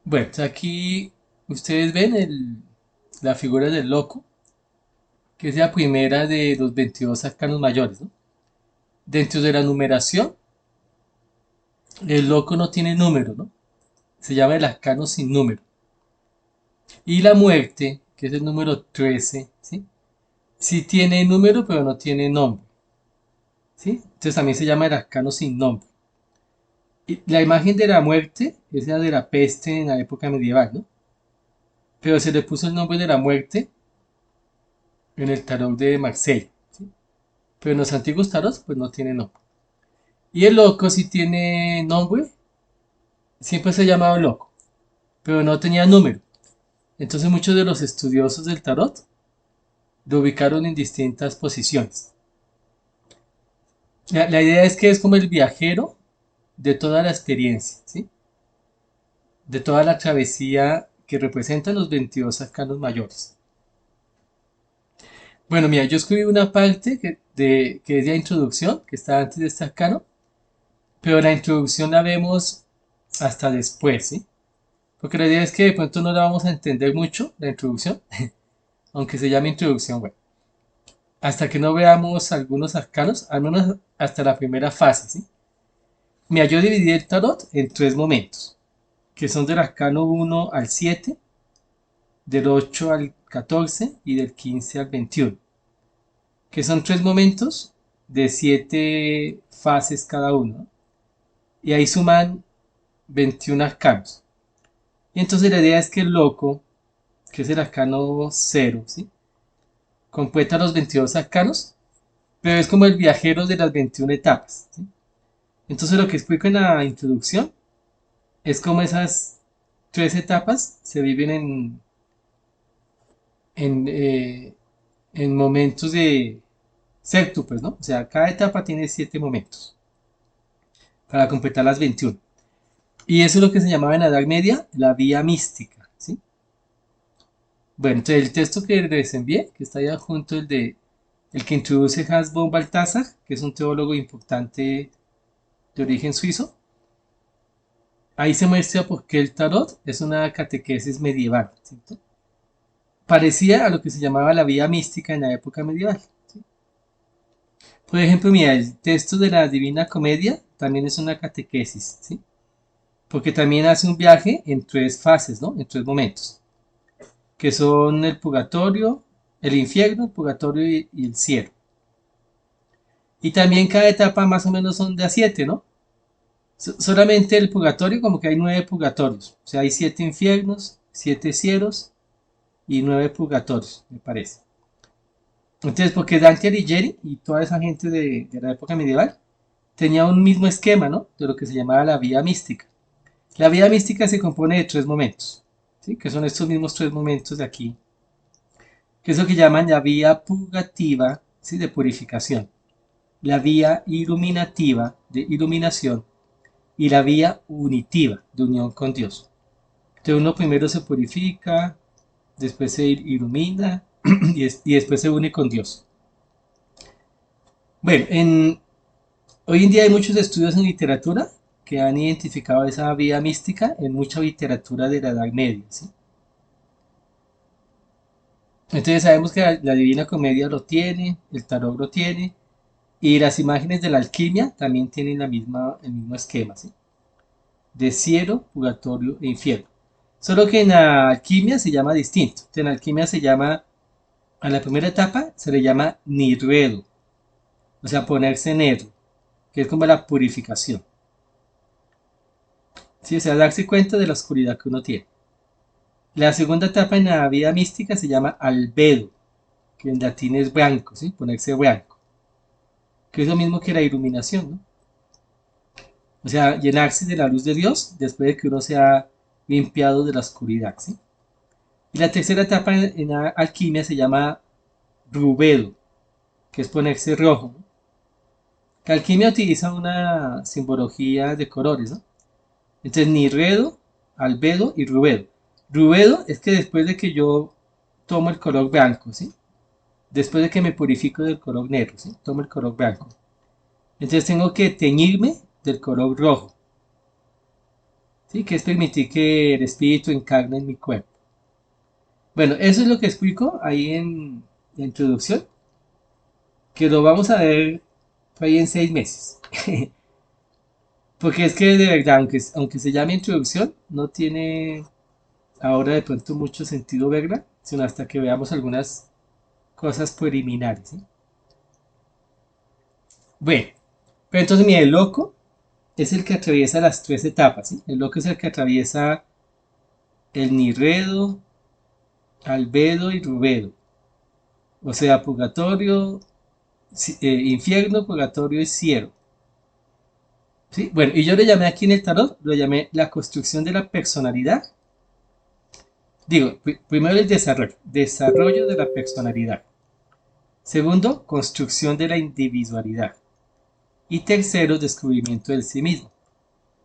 Bueno, aquí ustedes ven la figura del loco, que es la primera de los 22 arcanos mayores, ¿no? Dentro de la numeración, el loco no tiene número, ¿no? Se llama el arcano sin número. Y la muerte, que es el número 13, ¿sí? Sí tiene número, pero no tiene nombre, ¿sí? Entonces también se llama el arcano sin nombre. Y la imagen de la muerte es la de la peste en la época medieval, ¿no? Pero se le puso el nombre de la muerte en el tarot de Marsella, ¿sí? Pero en los antiguos tarots, pues no tiene nombre. Y el loco sí tiene nombre, siempre se ha llamado loco, pero no tenía número. Entonces muchos de los estudiosos del tarot lo ubicaron en distintas posiciones. La idea es que es como el viajero de toda la experiencia, ¿sí? De toda la travesía que representan los 22 arcanos mayores. Bueno, mira, yo escribí una parte que es la introducción, que está antes de este arcano, pero la introducción la vemos hasta después, ¿sí? Porque la idea es que de pronto no la vamos a entender mucho, la introducción, aunque se llame introducción, bueno, hasta que no veamos algunos arcanos, al menos hasta la primera fase, ¿sí? Mira, yo dividí el tarot en tres momentos, que son del arcano 1 al 7, del 8 al 14 y del 15 al 21, que son tres momentos de siete fases cada uno, y ahí suman 21 arcanos. Y entonces la idea es que el loco, que es el arcano cero, ¿sí? Completa los 22 arcanos, pero es como el viajero de las 21 etapas, ¿sí? Entonces lo que explico en la introducción es como esas tres etapas se viven en, eh, en momentos de séptuples, ¿no? O sea, cada etapa tiene 7 momentos para completar las 21. Y eso es lo que se llamaba en la Edad Media la vía mística, ¿sí? Bueno, entonces el texto que les envié, que está ahí adjunto, el que introduce Hans von Balthasar, que es un teólogo importante de origen suizo, ahí se muestra por qué el tarot es una catequesis medieval, ¿cierto? Parecía a lo que se llamaba la vía mística en la época medieval, ¿sí? Por ejemplo, mira, el texto de la Divina Comedia también es una catequesis, ¿sí? Porque también hace un viaje en tres fases, ¿no? En tres momentos, que son el purgatorio, el infierno, el purgatorio y el cielo. Y también cada etapa más o menos son de a siete, ¿no? Solamente el purgatorio, como que hay nueve purgatorios. O sea, hay siete infiernos, siete cielos y nueve purgatorios, me parece. Entonces, porque Dante Alighieri y toda esa gente de la época medieval tenía un mismo esquema, ¿no? De lo que se llamaba la vida mística. La vida mística se compone de tres momentos, ¿sí? Que son estos mismos tres momentos de aquí, que es lo que llaman la vía purgativa, ¿sí? De purificación, la vía iluminativa de iluminación y la vía unitiva de unión con Dios. Entonces uno primero se purifica, después se ilumina y después se une con Dios. Bueno, hoy en día hay muchos estudios en literatura que han identificado esa vía mística en mucha literatura de la Edad Media, ¿sí? Entonces sabemos que la Divina Comedia lo tiene, el tarot lo tiene, y las imágenes de la alquimia también tienen el mismo esquema, ¿sí? De cielo, purgatorio e infierno. Solo que en la alquimia se llama distinto. En la alquimia se llama, a la primera etapa se le llama nirvedo, o sea, ponerse negro, que es como la purificación. ¿Sí? O sea, darse cuenta de la oscuridad que uno tiene. La segunda etapa en la vida mística se llama albedo, que en latín es blanco, ¿sí? Ponerse blanco, que es lo mismo que la iluminación, ¿no? O sea, llenarse de la luz de Dios después de que uno se ha limpiado de la oscuridad, ¿sí? Y la tercera etapa en la alquimia se llama rubedo, que es ponerse rojo, ¿no? La alquimia utiliza una simbología de colores, ¿no? Entonces, nirredo, albedo y rubedo. Rubedo es que después de que yo tomo el color blanco, ¿sí? Después de que me purifico del color negro, ¿sí? Tomo el color blanco. Entonces tengo que teñirme del color rojo. ¿sí? Que es permitir que el espíritu encarne en mi cuerpo. Bueno, eso es lo que explico ahí en la introducción, que lo vamos a ver por ahí en 6 meses. Porque es que de verdad, aunque se llame introducción, no tiene ahora de pronto mucho sentido verla, sino hasta que veamos algunas cosas preliminares, ¿sí? Bueno, pero entonces mira, el loco es el que atraviesa las tres etapas, ¿sí? El loco es el que atraviesa el Nirredo, Albedo y Rubedo. O sea, purgatorio, infierno, purgatorio y cielo. ¿Sí? Bueno, y yo le llamé aquí en el tarot, lo llamé la construcción de la personalidad. Digo, primero el desarrollo de la personalidad. Segundo, construcción de la individualidad. Y tercero, descubrimiento del sí mismo.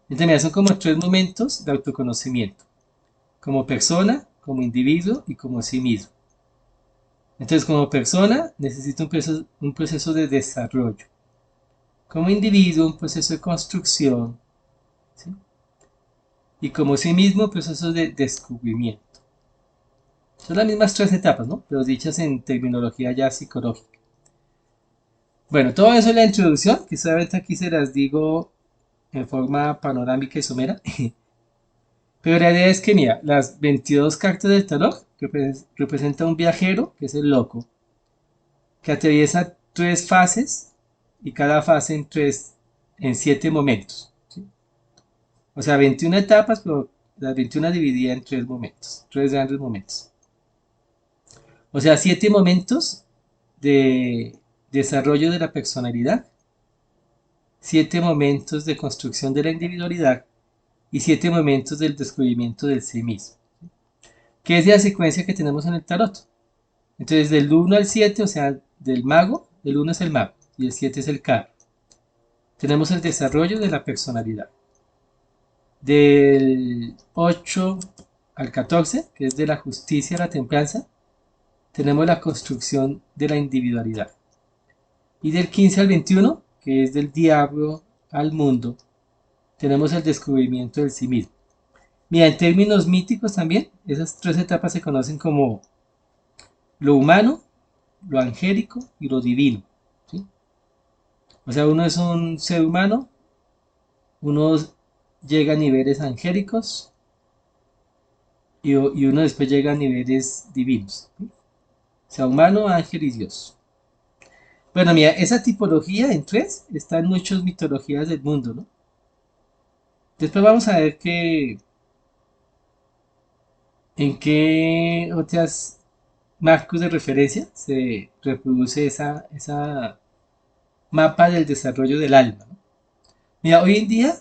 Entonces, mira, son como tres momentos de autoconocimiento. Como persona, como individuo y como sí mismo. Entonces, como persona, necesito un proceso de desarrollo. Como individuo, un proceso de construcción. ¿Sí? Y como sí mismo, un proceso de descubrimiento. Son las mismas tres etapas, ¿no? Pero dichas en terminología ya psicológica. Bueno, todo eso es la introducción, que solamente aquí se las digo en forma panorámica y somera. Pero la idea es que, mira, las 22 cartas del tarot representan un viajero, que es el loco, que atraviesa tres fases y cada fase en 7 momentos. ¿Sí? O sea, 21 etapas, pero las 21 divididas en tres momentos, tres grandes momentos. O sea, 7 momentos de desarrollo de la personalidad, 7 momentos de construcción de la individualidad y 7 momentos del descubrimiento del sí mismo, que es la secuencia que tenemos en el tarot. Entonces, del 1 al 7, o sea, del mago, el 1 es el mago y el 7 es el carro. Tenemos el desarrollo de la personalidad. Del 8 al 14, que es de la justicia a la templanza, tenemos la construcción de la individualidad. Y del 15 al 21, que es del diablo al mundo, tenemos el descubrimiento del sí mismo. Mira, en términos míticos también, esas tres etapas se conocen como lo humano, lo angélico y lo divino. ¿Sí? O sea, uno es un ser humano, uno llega a niveles angélicos y uno después llega a niveles divinos. ¿Sí? O sea, humano, ángel y Dios. Bueno, mira, esa tipología en tres está en muchas mitologías del mundo, ¿no? Después vamos a ver en qué otras marcos de referencia se reproduce esa mapa del desarrollo del alma, ¿no? Mira, hoy en día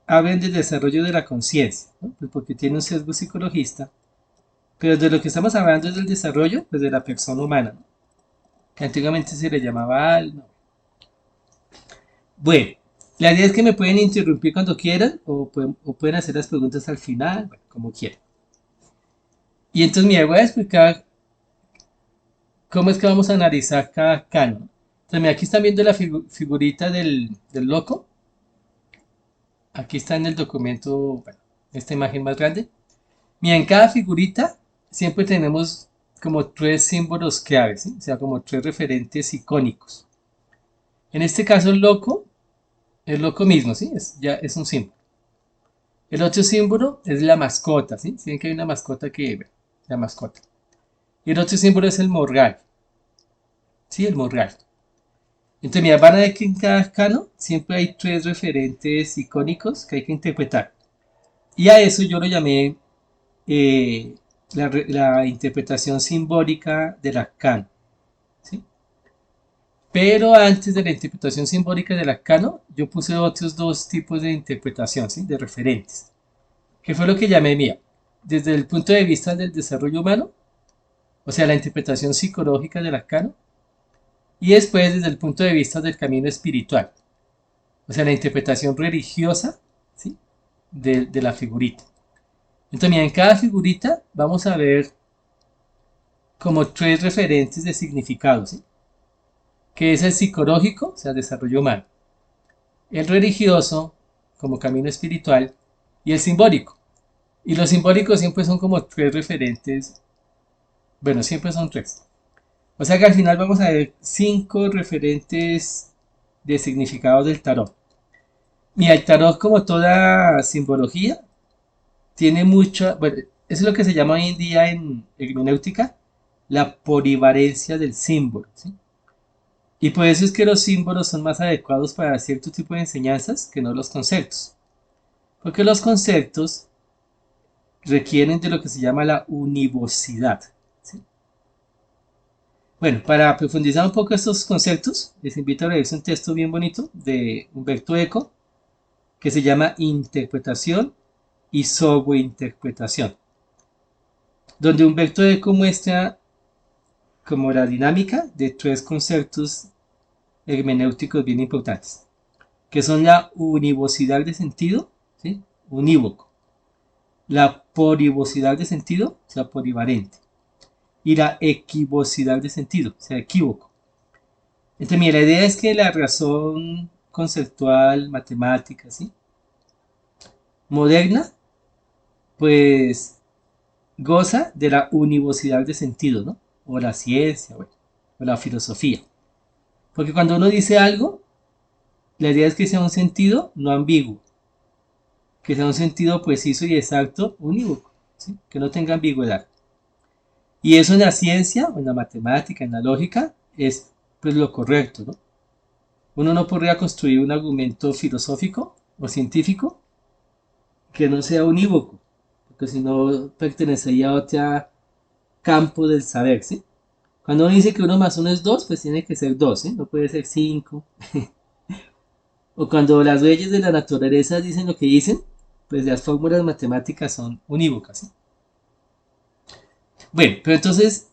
hablan del desarrollo de la conciencia, ¿no? Pues porque tiene un sesgo psicologista, pero de lo que estamos hablando es del desarrollo pues, de la persona humana, ¿no? Que antiguamente se le llamaba alma. Bueno, la idea es que me pueden interrumpir cuando quieran o pueden hacer las preguntas al final, bueno, como quieran. Y entonces, mira, voy a explicar cómo es que vamos a analizar cada canon. Entonces, mira, aquí están viendo la figurita del loco. Aquí está en el documento, bueno, esta imagen más grande. Mira, en cada figurita siempre tenemos como tres símbolos claves, ¿sí? O sea, como tres referentes icónicos. En este caso, el loco mismo, ¿sí? Ya es un símbolo. El otro símbolo es la mascota, ¿sí? Si ven que hay una mascota bueno, la mascota. Y el otro símbolo es el morral, ¿sí? El morral. Entonces, mira, van a ver que en cada arcano siempre hay tres referentes icónicos que hay que interpretar. Y a eso yo lo llamé eh, la interpretación simbólica del arcano, ¿sí? Pero antes de la interpretación simbólica del arcano, yo puse otros dos tipos de interpretación, ¿sí? De referentes, que fue lo que llamé mía. Desde el punto de vista del desarrollo humano, o sea, la interpretación psicológica del arcano, y después desde el punto de vista del camino espiritual, o sea, la interpretación religiosa, ¿sí? De la figurita. Entonces, mira, en cada figurita vamos a ver como tres referentes de significado, ¿sí? Que es el psicológico, o sea, desarrollo humano, el religioso, como camino espiritual, y el simbólico. Y los simbólicos siempre son como tres referentes, bueno, siempre son tres. O sea que al final vamos a ver cinco referentes de significados del tarot. Y el tarot, como toda simbología, tiene mucho, bueno, eso es lo que se llama hoy en día en hermenéutica la polivalencia del símbolo, ¿sí? Y por eso es que los símbolos son más adecuados para cierto tipo de enseñanzas que no los conceptos. Porque los conceptos requieren de lo que se llama la univocidad, ¿sí? Bueno, para profundizar un poco estos conceptos, les invito a leerse un texto bien bonito de Humberto Eco que se llama Interpretación y Sobreinterpretación, donde Humberto Eco muestra como la dinámica de tres conceptos hermenéuticos bien importantes, que son la univocidad de sentido, ¿sí? Unívoco, la polivocidad de sentido, o sea, polivalente, y la equivocidad de sentido, o sea, equívoco. Entonces, mira, la idea es que la razón conceptual, matemática, ¿sí? Moderna, pues goza de la univocidad de sentido, ¿no? O la ciencia, bueno, o la filosofía. Porque cuando uno dice algo, la idea es que sea un sentido no ambiguo, que sea un sentido preciso y exacto, unívoco, ¿sí? Que no tenga ambigüedad. Y eso en la ciencia, o en la matemática, en la lógica, es pues lo correcto, ¿no? Uno no podría construir un argumento filosófico o científico que no sea unívoco, porque si no pertenecería a otro campo del saber, ¿sí? Cuando uno dice que uno más uno es 2, pues tiene que ser 2, ¿sí? No puede ser 5. O cuando las leyes de la naturaleza dicen lo que dicen, pues las fórmulas matemáticas son unívocas, ¿sí? Bueno, pero entonces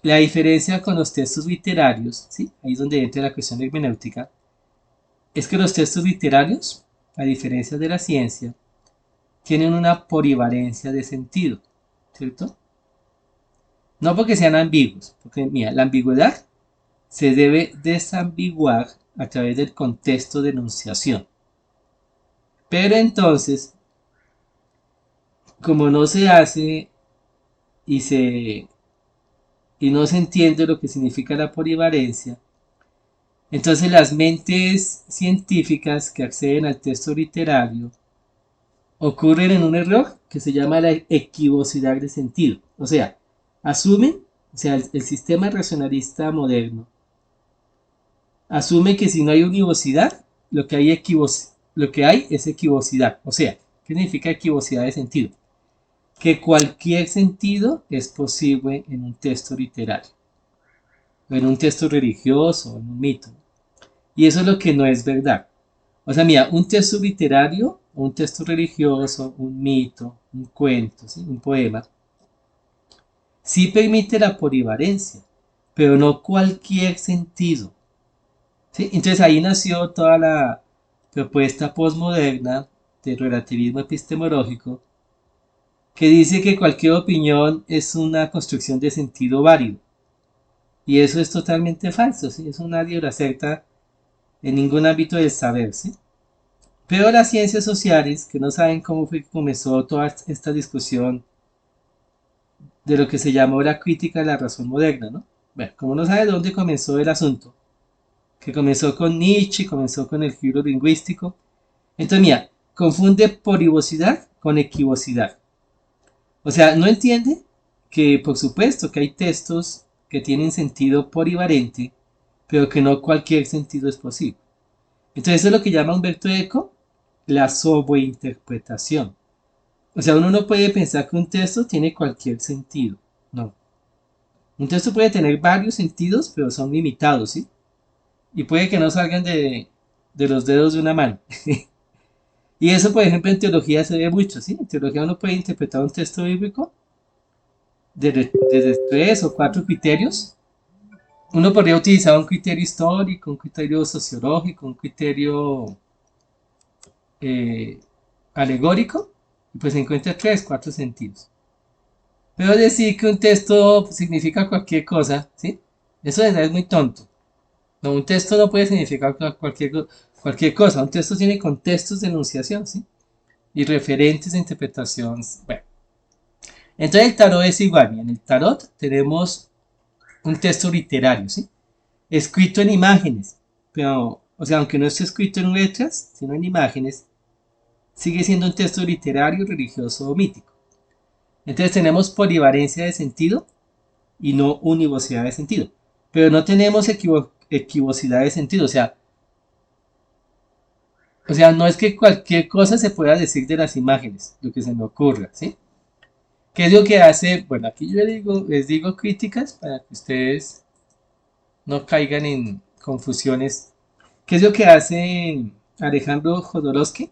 la diferencia con los textos literarios, ¿sí? Ahí es donde entra la cuestión hermenéutica, es que los textos literarios, a diferencia de la ciencia, tienen una polivalencia de sentido, ¿cierto? No porque sean ambiguos, porque mira, la ambigüedad se debe desambiguar a través del contexto de enunciación. Pero entonces, como no se hace y, se, y no se entiende lo que significa la polivalencia, entonces las mentes científicas que acceden al texto literario ocurren en un error que se llama la equivocidad de sentido. O sea, asumen, o sea, el sistema racionalista moderno asume que si no hay univocidad, lo que hay es equivocidad. O sea, ¿qué significa equivocidad de sentido? Que cualquier sentido es posible en un texto literario, o en un texto religioso, o en un mito. Y eso es lo que no es verdad. O sea, mira, un texto literario, un texto religioso, un mito, un cuento, ¿sí? Un poema, sí permite la polivalencia, pero no cualquier sentido. ¿Sí? Entonces ahí nació toda la propuesta postmoderna del relativismo epistemológico, que dice que cualquier opinión es una construcción de sentido válido. Y eso es totalmente falso, ¿sí? Eso nadie lo acepta en ningún ámbito del saber, ¿sí? Pero las ciencias sociales, que no saben cómo fue que comenzó toda esta discusión de lo que se llamó la crítica de la razón moderna, ¿no? Bueno, como no sabe dónde comenzó el asunto, que comenzó con Nietzsche, comenzó con el giro lingüístico, entonces mira, confunde polivocidad con equivocidad. O sea, no entiende que por supuesto que hay textos que tienen sentido polivalente, pero que no cualquier sentido es posible. Entonces eso es lo que llama Humberto Eco la sobreinterpretación. O sea, uno no puede pensar que un texto tiene cualquier sentido. No. Un texto puede tener varios sentidos, pero son limitados, ¿sí? Y puede que no salgan de los dedos de una mano. Y eso, por ejemplo, en teología se ve mucho, ¿sí? En teología uno puede interpretar un texto bíblico desde tres o cuatro criterios. Uno podría utilizar un criterio histórico, un criterio sociológico, un criterio eh, alegórico, y pues se encuentra tres, cuatro sentidos. Pero decir que un texto significa cualquier cosa, ¿sí? Eso es muy tonto. No, un texto no puede significar cualquier cosa. Un texto tiene contextos de enunciación, ¿sí? y referentes de interpretación. Bueno, entonces el tarot es igual. En el tarot tenemos un texto literario, ¿sí? Escrito en imágenes, pero, o sea, aunque no esté escrito en letras, sino en imágenes, sigue siendo un texto literario, religioso o mítico. Entonces tenemos polivalencia de sentido y no univocidad de sentido. Pero no tenemos equivocidad de sentido. O sea, no es que cualquier cosa se pueda decir de las imágenes, lo que se me ocurra, ¿sí? ¿Qué es lo que hace? Bueno, aquí yo les digo críticas para que ustedes no caigan en confusiones. ¿Qué es lo que hace Alejandro Jodorowsky?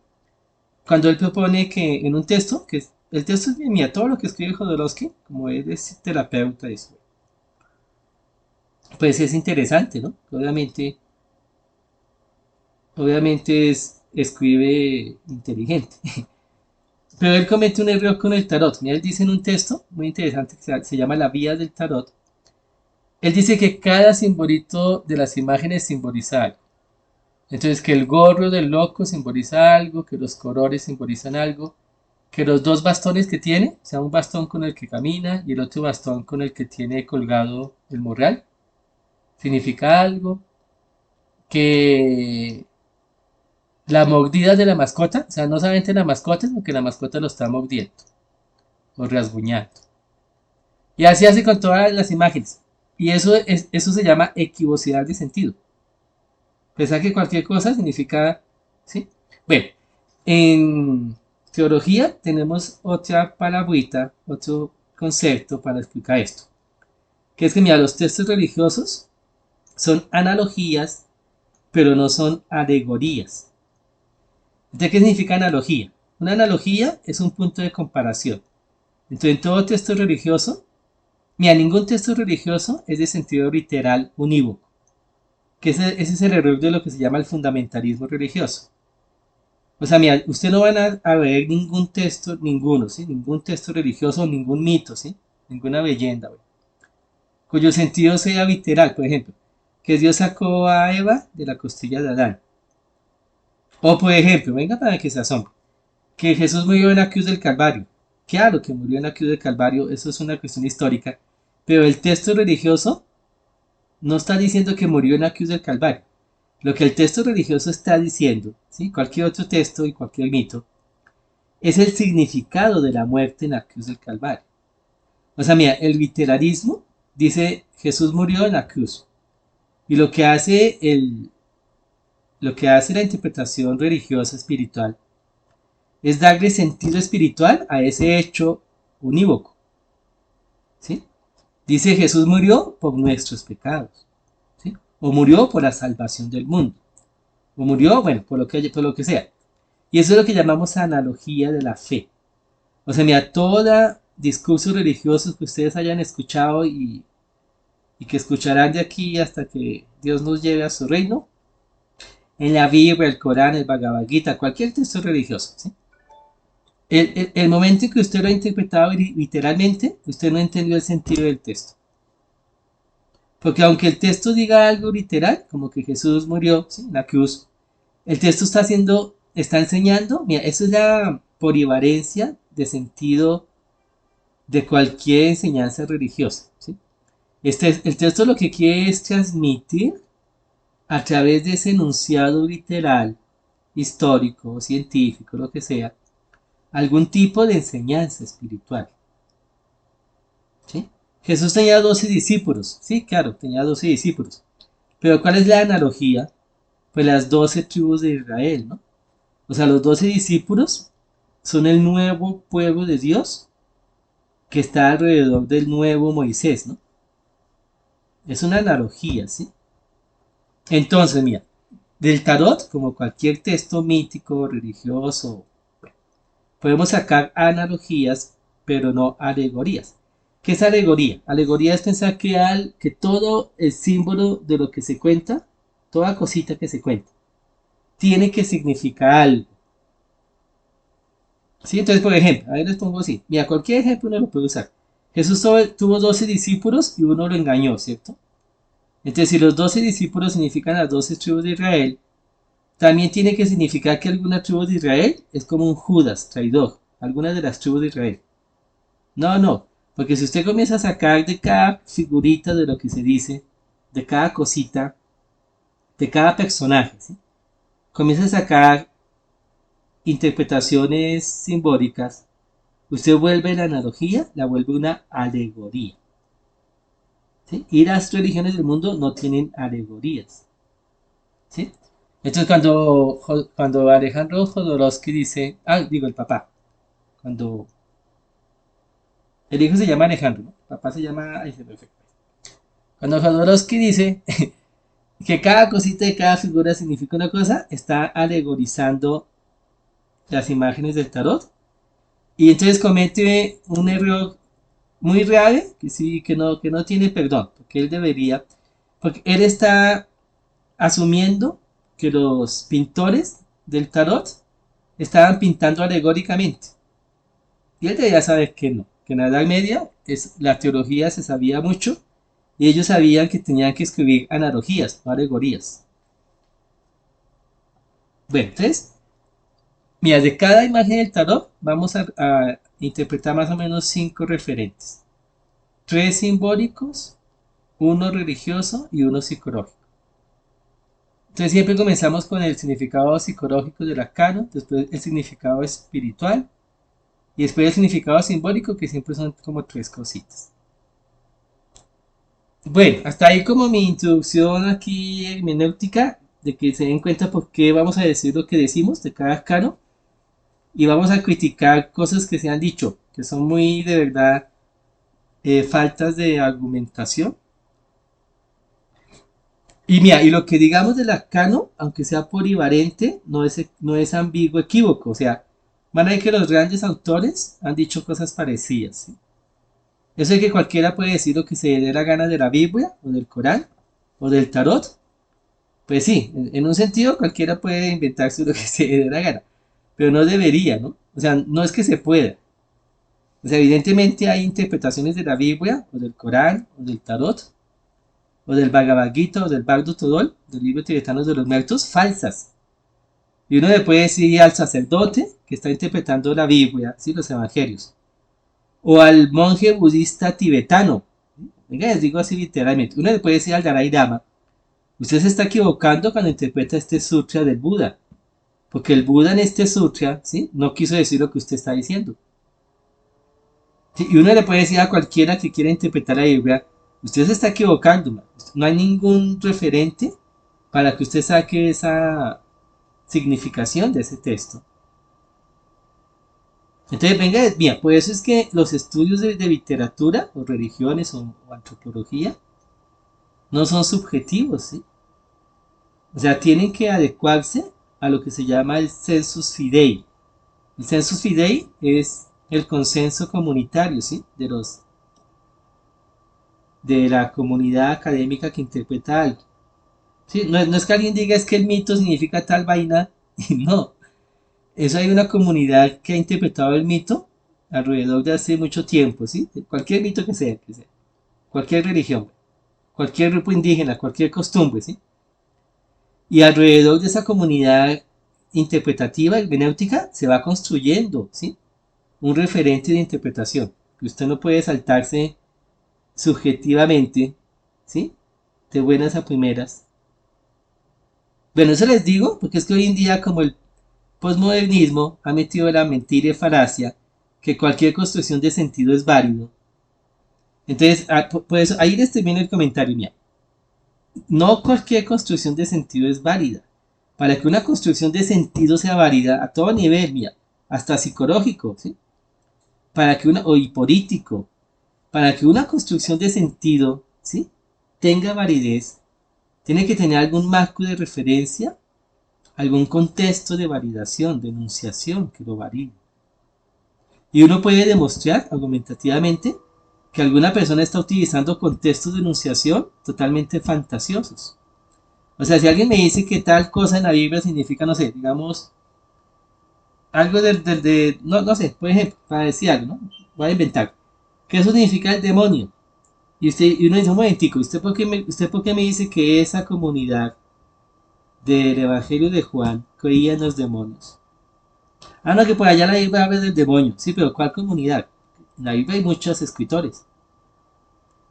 Cuando él propone que en un texto, el texto es mía, todo lo que escribe Jodorowsky, como él es terapeuta, eso, pues es interesante, ¿no? Obviamente escribe inteligente. Pero él comete un error con el tarot. Mira, él dice en un texto muy interesante que se llama La Vía del Tarot. Él dice que cada simbolito de las imágenes simboliza algo. Entonces, que el gorro del loco simboliza algo, que los colores simbolizan algo, que los dos bastones que tiene, o sea, un bastón con el que camina y el otro bastón con el que tiene colgado el morral, significa algo, que la mordida de la mascota, o sea, no solamente la mascota, sino que la mascota lo está mordiendo o rasguñando. Y así hace con todas las imágenes. Y eso se llama equivocidad de sentido. Pensar que cualquier cosa significa, ¿sí? Bueno, en teología tenemos otra palabrita, otro concepto para explicar esto. Que es que, mira, los textos religiosos son analogías, pero no son alegorías. Entonces, ¿qué significa analogía? Una analogía es un punto de comparación. Entonces, en todo texto religioso, mira, ningún texto religioso es de sentido literal unívoco. Que ese es el error de lo que se llama el fundamentalismo religioso. O sea, mira, usted no van a ver ningún texto, ninguno, ¿sí? Ningún texto religioso, ningún mito, ¿sí? Ninguna leyenda, güey, cuyo sentido sea literal, por ejemplo, que Dios sacó a Eva de la costilla de Adán. O por ejemplo, venga para que se asombre, que Jesús murió en la cruz del Calvario. Claro que murió en la cruz del Calvario, eso es una cuestión histórica, pero el texto religioso no está diciendo que murió en la cruz del Calvario. Lo que el texto religioso está diciendo, ¿sí? Cualquier otro texto y cualquier mito, es el significado de la muerte en la cruz del Calvario. O sea, mira, el literalismo dice Jesús murió en la cruz. Y lo que hace la interpretación religiosa espiritual es darle sentido espiritual a ese hecho unívoco. ¿Sí? Dice Jesús murió por nuestros pecados. ¿Sí? O murió por la salvación del mundo. O murió, bueno, por lo que sea. Y eso es lo que llamamos analogía de la fe. O sea, mira, todo discurso religioso que ustedes hayan escuchado y que escucharán de aquí hasta que Dios nos lleve a su reino, en la Biblia, el Corán, el Bhagavad Gita, cualquier texto religioso, ¿sí? El momento en que usted lo ha interpretado literalmente, usted no entendió el sentido del texto. Porque aunque el texto diga algo literal, como que Jesús murió, ¿sí?, en la cruz, el texto está enseñando, mira, eso es la polivalencia de sentido de cualquier enseñanza religiosa, ¿sí? El texto lo que quiere es transmitir a través de ese enunciado literal, histórico, científico, lo que sea, algún tipo de enseñanza espiritual, ¿sí? Jesús tenía 12 discípulos, sí, claro, tenía 12 discípulos. Pero ¿cuál es la analogía? Pues las 12 tribus de Israel, ¿no? O sea, los 12 discípulos son el nuevo pueblo de Dios que está alrededor del nuevo Moisés, ¿no? Es una analogía, ¿sí? Entonces, mira, del tarot, como cualquier texto mítico, religioso, podemos sacar analogías, pero no alegorías. ¿Qué es alegoría? Alegoría es pensar que todo el símbolo de lo que se cuenta, toda cosita que se cuenta, tiene que significar algo. ¿Sí? Entonces, por ejemplo, ahí les pongo así. Mira, cualquier ejemplo uno lo puede usar. Jesús tuvo 12 discípulos y uno lo engañó, ¿cierto? Entonces, si los 12 discípulos significan las 12 tribus de Israel, También tiene que significar que alguna tribu de Israel es como un Judas, traidor. Algunas de las tribus de Israel. No, no. Porque si usted comienza a sacar de cada figurita de lo que se dice, de cada cosita, de cada personaje, ¿sí? Comienza a sacar interpretaciones simbólicas, usted vuelve la analogía, la vuelve una alegoría. ¿Sí? Y las religiones del mundo no tienen alegorías. ¿Sí? Entonces cuando Alejandro Jodorowsky dice, digo el papá, cuando el hijo se llama Alejandro, ¿no? El papá se llama, ahí se me fue. Cuando Jodorowsky dice que cada cosita de cada figura significa una cosa, está alegorizando las imágenes del tarot y entonces comete un error muy grave que sí que no tiene perdón, porque él debería, porque él está asumiendo que los pintores del tarot estaban pintando alegóricamente. Y él debería saber que no, que en la Edad Media la teología se sabía mucho y ellos sabían que tenían que escribir analogías, no alegorías. Bueno, entonces, mira, de cada imagen del tarot vamos a interpretar más o menos 5 referentes. 3 simbólicos, uno religioso y uno psicológico. Entonces siempre comenzamos con el significado psicológico del arcano, después el significado espiritual y después el significado simbólico, que siempre son como 3 cositas. Bueno, hasta ahí como mi introducción aquí hermenéutica, de que se den cuenta por qué vamos a decir lo que decimos de cada arcano y vamos a criticar cosas que se han dicho, que son muy de verdad faltas de argumentación. Y mira, y lo que digamos del arcano, aunque sea polivalente, no es ambiguo, equívoco. O sea, van a ver que los grandes autores han dicho cosas parecidas. ¿Sí? Eso es que cualquiera puede decir lo que se le dé la gana de la Biblia, o del Corán, o del Tarot. Pues sí, en un sentido cualquiera puede inventarse lo que se le dé la gana. Pero no debería, ¿no? O sea, no es que se pueda. O sea, evidentemente hay interpretaciones de la Biblia, o del Corán, o del Tarot, o del Bhagavad Gita, o del Bardo Todol, del libro tibetano de los muertos, falsas. Y uno le puede decir al sacerdote que está interpretando la Biblia, ¿sí? Los evangelios, o al monje budista tibetano, venga, les digo así literalmente, uno le puede decir al Dalai Lama, usted se está equivocando cuando interpreta este sutra del Buda, porque el Buda en este sutra, ¿sí? No quiso decir lo que usted está diciendo. ¿Sí? Y uno le puede decir a cualquiera que quiera interpretar la Biblia, usted se está equivocando, no hay ningún referente para que usted saque esa significación de ese texto. Entonces, venga, bien, por eso es que los estudios de literatura, o religiones, o antropología, no son subjetivos, ¿sí? O sea, tienen que adecuarse a lo que se llama el sensus fidei. El sensus fidei es el consenso comunitario, ¿sí? De la comunidad académica que interpreta algo. ¿Sí? No es que alguien diga es que el mito significa tal vaina, y no. Eso hay una comunidad que ha interpretado el mito alrededor de hace mucho tiempo, ¿sí? Cualquier mito que sea, cualquier religión, cualquier grupo indígena, cualquier costumbre, ¿sí? Y alrededor de esa comunidad interpretativa, hermenéutica, se va construyendo, ¿sí? Un referente de interpretación, que usted no puede saltarse subjetivamente, ¿sí? De buenas a primeras. Bueno, eso les digo, porque es que hoy en día, como el posmodernismo ha metido la mentira y falacia, que cualquier construcción de sentido es válido. Entonces, por eso, ahí les termino el comentario, mía. No cualquier construcción de sentido es válida. Para que una construcción de sentido sea válida a todo nivel, mía, hasta psicológico, ¿sí? Para que o y político, para que una construcción de sentido, ¿sí? Tenga validez, tiene que tener algún marco de referencia, algún contexto de validación, de enunciación que lo valide. Y uno puede demostrar argumentativamente que alguna persona está utilizando contextos de enunciación totalmente fantasiosos. O sea, si alguien me dice que tal cosa en la Biblia significa, no sé, digamos, algo no sé, por ejemplo, para decir algo, ¿no? Voy a inventar. ¿Qué eso significa el demonio? Y uno dice, un momentico, usted por qué me dice que esa comunidad del Evangelio de Juan creía en los demonios. Ah, no, que por allá la Biblia habla del demonio. Sí, pero ¿cuál comunidad? En la Biblia hay muchos escritores.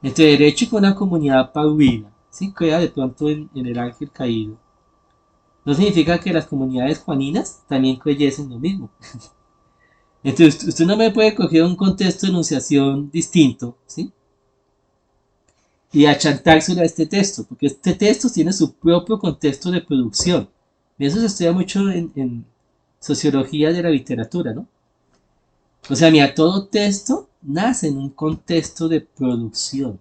Entre derecho con una comunidad paulina, sí, crea de pronto en el ángel caído. No significa que las comunidades juaninas también creyesen lo mismo. Entonces, usted no me puede coger un contexto de enunciación distinto, ¿sí? Y achantárselo a este texto, porque este texto tiene su propio contexto de producción. Y eso se estudia mucho en sociología de la literatura, ¿no? O sea, mira, todo texto nace en un contexto de producción,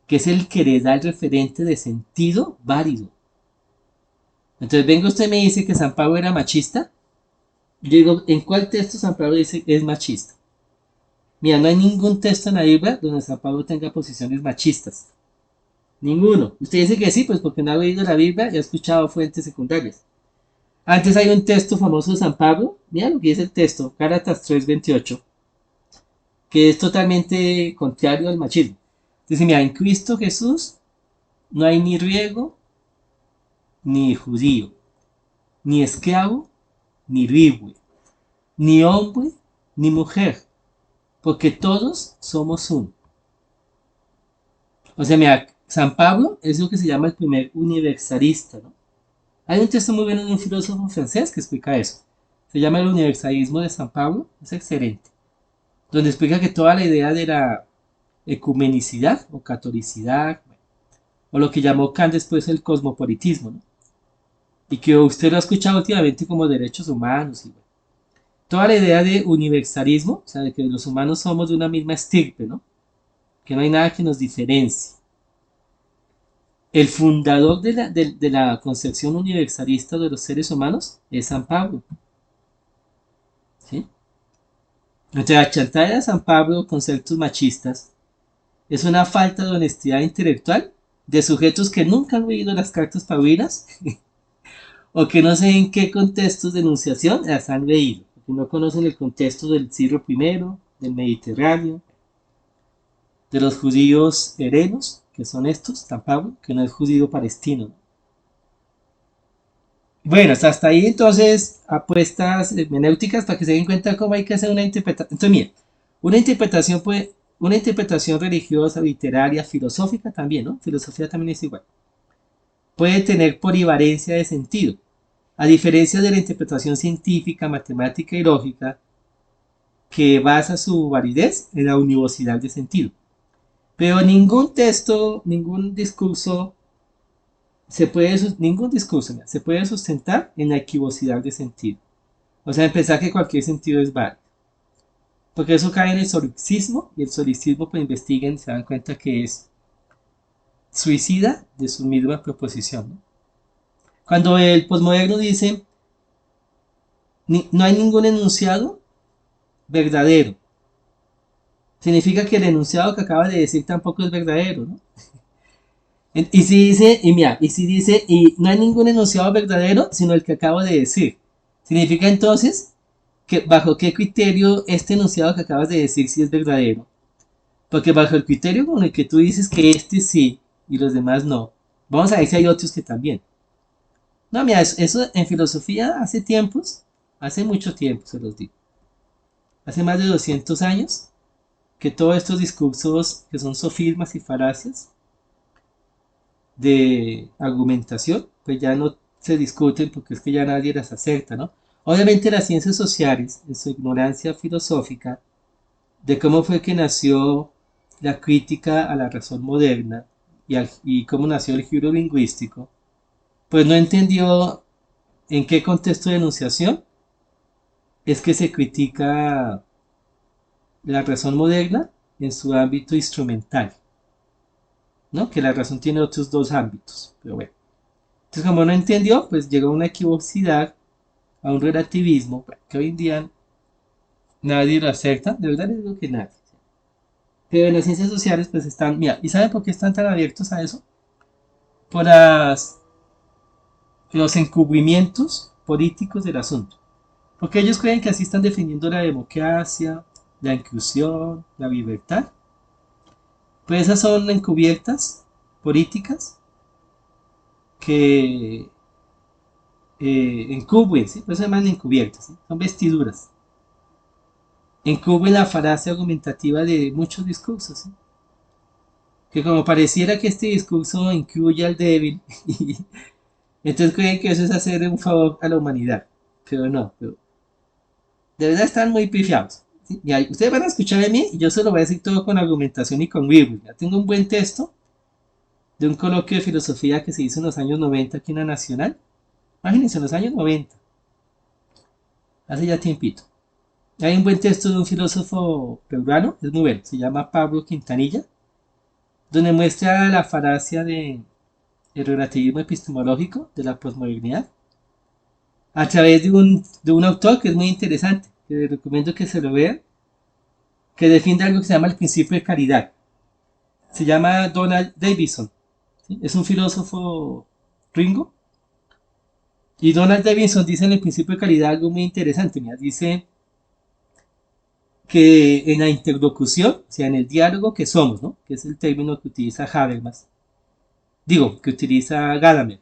que es el que le da el referente de sentido válido. Entonces, venga usted y me dice que San Pablo era machista. Yo digo, ¿en cuál texto San Pablo dice que es machista? Mira, no hay ningún texto en la Biblia donde San Pablo tenga posiciones machistas. Ninguno. Usted dice que sí, pues porque no ha leído la Biblia y ha escuchado fuentes secundarias. Antes hay un texto famoso de San Pablo. Mira lo que dice el texto, Gálatas 3:28, que es totalmente contrario al machismo. Dice, mira, en Cristo Jesús no hay ni griego ni judío, ni esclavo ni libre, ni hombre ni mujer, porque todos somos uno. O sea, mira, San Pablo es lo que se llama el primer universalista, ¿no? Hay un texto muy bueno de un filósofo francés que explica eso. Se llama el universalismo de San Pablo, es excelente. Donde explica que toda la idea de la ecumenicidad o catolicidad, o lo que llamó Kant después el cosmopolitismo, ¿no? Y que usted lo ha escuchado últimamente como derechos humanos. Y toda la idea de universalismo, o sea, de que los humanos somos de una misma estirpe, ¿no? Que no hay nada que nos diferencie. El fundador de la concepción universalista de los seres humanos es San Pablo. ¿Sí? Entonces, achantar a San Pablo conceptos machistas es una falta de honestidad intelectual de sujetos que nunca han leído las cartas paulinas o que no sé en qué contextos de enunciación las han leído, porque no conocen el contexto del siglo I, del Mediterráneo, de los judíos herenos, que son estos, San Pablo, que no es judío palestino. Bueno, hasta ahí entonces apuestas hermenéuticas para que se den cuenta cómo hay que hacer una interpretación. Entonces, mira, una interpretación puede, una interpretación religiosa, literaria, filosófica también, ¿no? Filosofía también es igual. Puede tener polivalencia de sentido. A diferencia de la interpretación científica, matemática y lógica, que basa su validez en la univocidad de sentido. Pero ningún texto, ningún discurso ningún discurso se puede sustentar en la equivocidad de sentido. O sea, en pensar que cualquier sentido es válido. Porque eso cae en el solipsismo y el solipsismo, pues investiguen y se dan cuenta que es suicida de su misma proposición, ¿no? Cuando el posmoderno dice no hay ningún enunciado verdadero, significa que el enunciado que acaba de decir tampoco es verdadero, ¿no? Y si dice, y mira, y si dice, y no hay ningún enunciado verdadero, sino el que acabo de decir, significa entonces que bajo qué criterio este enunciado que acabas de decir si es verdadero. Porque bajo el criterio con el que tú dices que este sí y los demás no, vamos a ver si hay otros que también. No, mira, eso en filosofía hace tiempos, hace mucho tiempo se los digo, hace más de 200 años, que todos estos discursos que son sofismas y falacias de argumentación, pues ya no se discuten porque es que ya nadie las acepta, ¿no? Obviamente las ciencias sociales, en su ignorancia filosófica, de cómo fue que nació la crítica a la razón moderna y cómo nació el giro lingüístico, pues no entendió en qué contexto de enunciación es que se critica la razón moderna en su ámbito instrumental, ¿no? Que la razón tiene otros dos ámbitos, pero bueno. Entonces, como no entendió, pues llegó a una equivocidad, a un relativismo, que hoy en día nadie lo acepta, de verdad les digo que nadie. Pero en las ciencias sociales, pues están, mira, ¿y saben por qué están tan abiertos a eso? Por los encubrimientos políticos del asunto. Porque ellos creen que así están defendiendo la democracia, la inclusión, la libertad. Pues esas son encubiertas políticas que encubren, ¿sí? Por eso se llaman encubiertas, ¿sí? Son vestiduras. Encubren la falacia argumentativa de muchos discursos, ¿sí? Que como pareciera que este discurso incluye al débil, entonces creen que eso es hacer un favor a la humanidad, pero no, pero de verdad están muy pifiados. ¿Sí? Y ahí, ustedes van a escuchar de mí y yo se lo voy a decir todo con argumentación y con libros. Ya tengo un buen texto de un coloquio de filosofía que se hizo en los años 90 aquí en la Nacional. Imagínense, en los años 90, hace ya tiempito. Hay un buen texto de un filósofo peruano, es muy bueno, se llama Pablo Quintanilla, donde muestra la falacia del relativismo epistemológico de la posmodernidad a través de un autor que es muy interesante, que les recomiendo que se lo vean, que defiende algo que se llama el principio de caridad. Se llama Donald Davidson, ¿sí? Es un filósofo gringo. Y Donald Davidson dice en el principio de caridad algo muy interesante. Mira, dice que en la interlocución, o sea, en el diálogo que somos, ¿no? Que es el término que utiliza Habermas, digo, que utiliza Gadamer.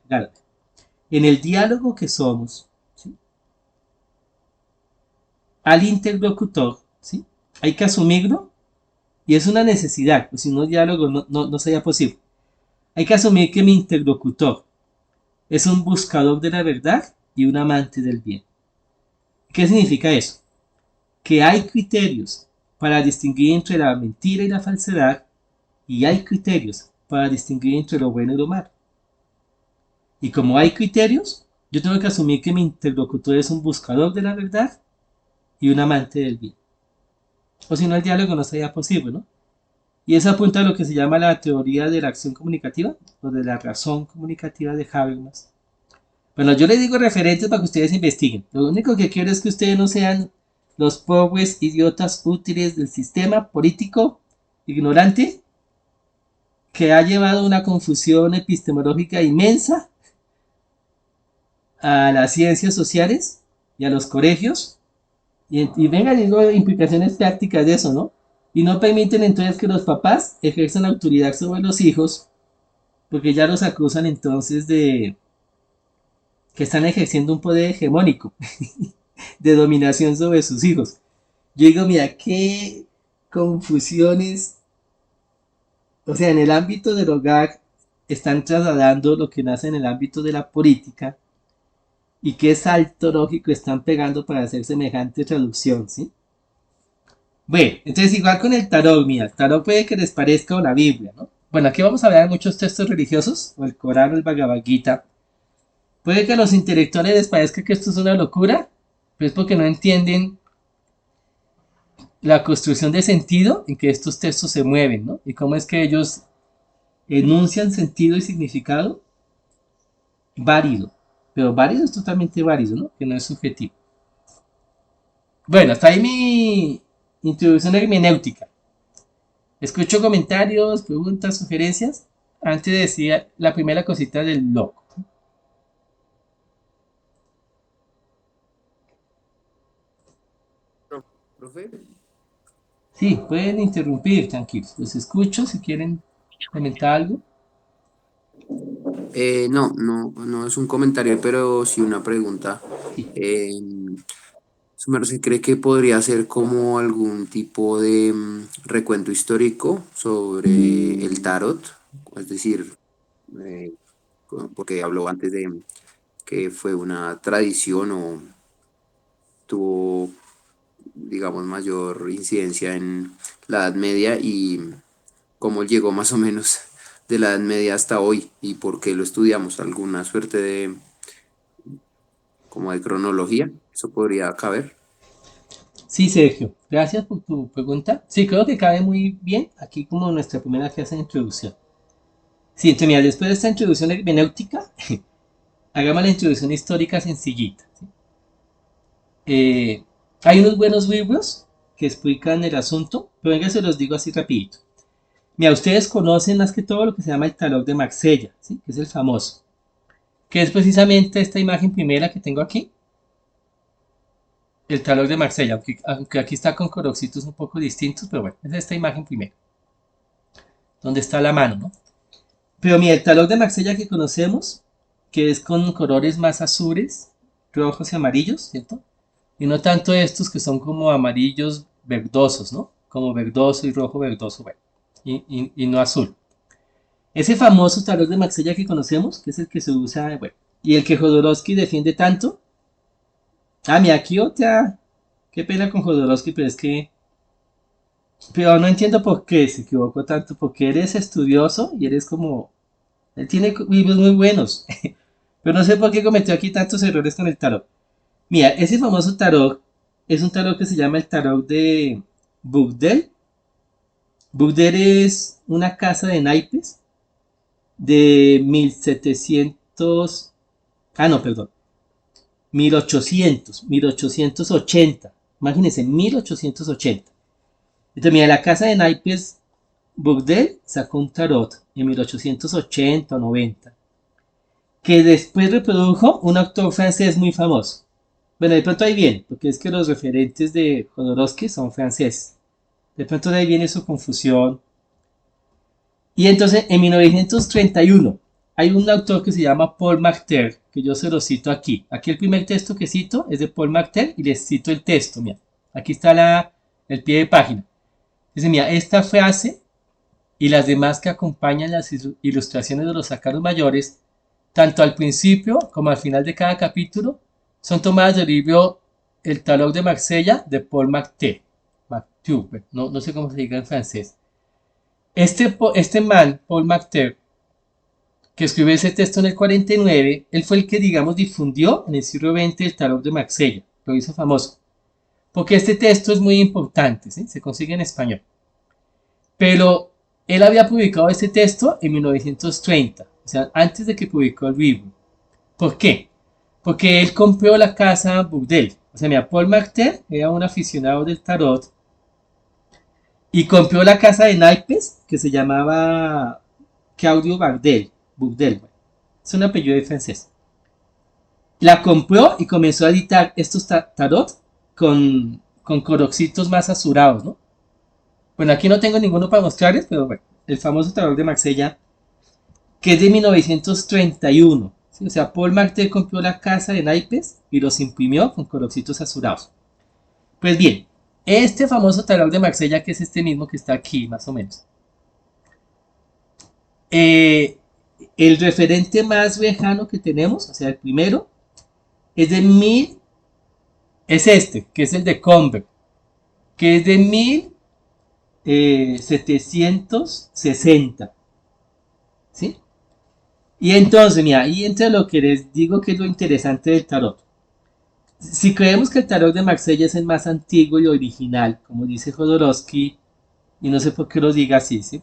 En el diálogo que somos, ¿sí? Al interlocutor, ¿sí? Hay que asumirlo y es una necesidad, pues si no diálogo no sería posible. Hay que asumir que mi interlocutor es un buscador de la verdad y un amante del bien. ¿Qué significa eso? Que hay criterios para distinguir entre la mentira y la falsedad y hay criterios para distinguir entre lo bueno y lo malo. Y como hay criterios, yo tengo que asumir que mi interlocutor es un buscador de la verdad y un amante del bien. O si no, el diálogo no sería posible, ¿no? Y eso apunta a lo que se llama la teoría de la acción comunicativa o de la razón comunicativa de Habermas. Bueno, yo les digo referentes para que ustedes investiguen. Lo único que quiero es que ustedes no sean los pobres idiotas útiles del sistema político ignorante que ha llevado una confusión epistemológica inmensa a las ciencias sociales y a los colegios. Y vengan, digo, implicaciones prácticas de eso, ¿no? Y no permiten entonces que los papás ejerzan autoridad sobre los hijos, porque ya los acusan entonces de que están ejerciendo un poder hegemónico de dominación sobre sus hijos. Yo digo, mira, qué confusiones, o sea, en el ámbito del hogar están trasladando lo que nace en el ámbito de la política y qué salto lógico están pegando para hacer semejante traducción, ¿sí? Bueno, entonces igual con el tarot, mira, el tarot puede que les parezca una Biblia, ¿no? Bueno, aquí vamos a ver muchos textos religiosos, o el Corán o el Bhagavad Gita. Puede que a los intelectuales les parezca que esto es una locura, pero es porque no entienden la construcción de sentido en que estos textos se mueven, ¿no? Y cómo es que ellos enuncian sentido y significado válido, pero válido es totalmente válido, ¿no? Que no es subjetivo. Bueno, hasta ahí mi introducción hermenéutica. Escucho comentarios, preguntas, sugerencias. Antes de decir la primera cosita del loco. Profe. Sí, pueden interrumpir, tranquilos. Los escucho si quieren comentar algo. No es un comentario, pero sí una pregunta. Sí. Eh, ¿Su merced cree que podría ser como algún tipo de recuento histórico sobre el tarot? Es decir, eh, porque habló antes de que fue una tradición o tuvo, digamos, mayor incidencia en la Edad Media y cómo llegó más o menos de la Edad Media hasta hoy y por qué lo estudiamos, alguna suerte de como de cronología, eso podría caber. Sí, Sergio, gracias por tu pregunta. Sí, creo que cabe muy bien aquí como nuestra primera clase de introducción. Sí, entonces mira, después de esta introducción hermenéutica, hagamos la introducción histórica sencillita. ¿Sí? Eh, Hay unos buenos libros que explican el asunto, pero venga, se los digo así rapidito. Mira, ustedes conocen más que todo lo que se llama el tarot de Marsella, ¿sí? Que es el famoso, que es precisamente esta imagen primera que tengo aquí, el tarot de Marsella, aunque aquí está con colorcitos un poco distintos, pero bueno, es esta imagen primera, donde está la mano, ¿no? Pero mira, el tarot de Marsella que conocemos, que es con colores más azules, rojos y amarillos, ¿cierto? Y no tanto estos que son como amarillos verdosos, ¿no? Como verdoso y rojo verdoso, bueno, y no azul. Ese famoso tarot de Marsella que conocemos, que es el que se usa, bueno, y el que Jodorowsky defiende tanto. Ah, mira, aquí otra. Qué pena con Jodorowsky, pero es que. Pero no entiendo por qué se equivocó tanto, porque eres estudioso y eres como. Él tiene libros muy buenos, pero no sé por qué cometió aquí tantos errores con el tarot. Mira, ese famoso tarot es un tarot que se llama el tarot de Bugdell. Bugdell es una casa de naipes de 1700. Ah, no, perdón. 1880. Imagínense, 1880. Entonces, mira, la casa de naipes Bugdell sacó un tarot en 1880 o 90, que después reprodujo un autor francés muy famoso. Bueno, de pronto ahí viene, porque es que los referentes de Jodorowsky son franceses. De pronto de ahí viene su confusión. Y entonces, en 1931, hay un autor que se llama Paul Martel, que yo se lo cito aquí. Aquí el primer texto que cito es de Paul Martel y les cito el texto. Mira, aquí está el pie de página. Dice, mira, esta frase y las demás que acompañan las ilustraciones de los arcanos mayores, tanto al principio como al final de cada capítulo, son tomadas del libro El Tarot de Marsella de Paul Martel. Martel, no sé cómo se diga en francés. Este man, Paul Martel, que escribió ese texto en el 49, él fue el que, digamos, difundió en el siglo XX el tarot de Marsella, lo hizo famoso. Porque este texto es muy importante, ¿sí? Se consigue en español. Pero él había publicado este texto en 1930, o sea, antes de que publicó el libro. ¿Por qué? Porque él compró la casa Burdel. O sea, mira, Paul Martel era un aficionado del tarot y compró la casa de naipes que se llamaba Claudio Bardel. Burdel, es un apellido de francés. La compró y comenzó a editar estos tarot con coroxitos más azurados, ¿no? Bueno, aquí no tengo ninguno para mostrarles, pero bueno, el famoso tarot de Marsella, que es de 1931. ¿Sí? O sea, Paul Martel compró la casa de naipes y los imprimió con coroxitos azurados. Pues bien, este famoso tarot de Marsella, que es este mismo que está aquí, más o menos, eh, el referente más lejano que tenemos, o sea, el primero, es de es este, que es el de Convert, que es de 1760. ¿Sí? Y entonces, mira, y entre lo que les digo que es lo interesante del tarot. Si creemos que el tarot de Marsella es el más antiguo y original, como dice Jodorowsky, y no sé por qué lo diga así, ¿sí?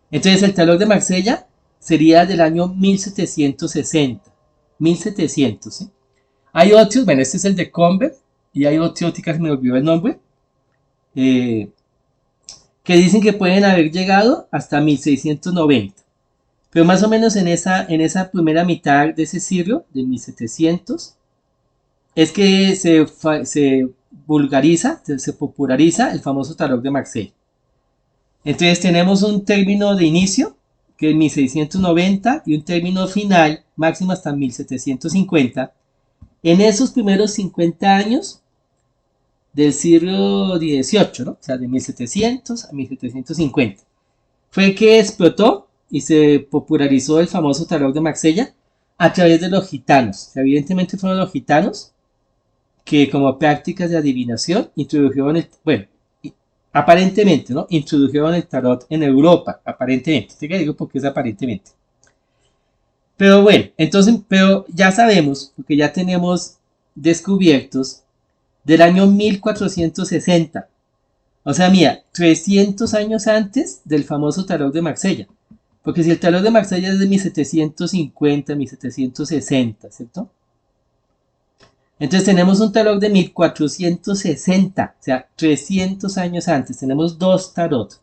Entonces el tarot de Marsella sería del año 1760. 1700, ¿sí? Hay otros, bueno, este es el de Convert, y hay otro que me olvidó el nombre, eh, que dicen que pueden haber llegado hasta 1690. Pero más o menos en esa primera mitad de ese siglo, de 1700, es que se vulgariza, se populariza el famoso tarot de Marseille. Entonces tenemos un término de inicio, que es 1690, y un término final, máximo hasta 1750. En esos primeros 50 años del siglo XVIII, ¿no? O sea, de 1700 a 1750. Fue que explotó y se popularizó el famoso tarot de Marsella a través de los gitanos. O sea, evidentemente fueron los gitanos que como prácticas de adivinación introdujeron bueno, aparentemente, ¿no? Introdujeron el tarot en Europa, aparentemente. Te digo porque es aparentemente. Pero bueno, entonces, pero ya sabemos, porque ya tenemos descubiertos del año 1460. O sea, mira, 300 años antes del famoso tarot de Marsella. Porque si el tarot de Marsella es de 1750, 1760, ¿cierto? Entonces tenemos un tarot de 1460, o sea, 300 años antes. Tenemos dos tarot.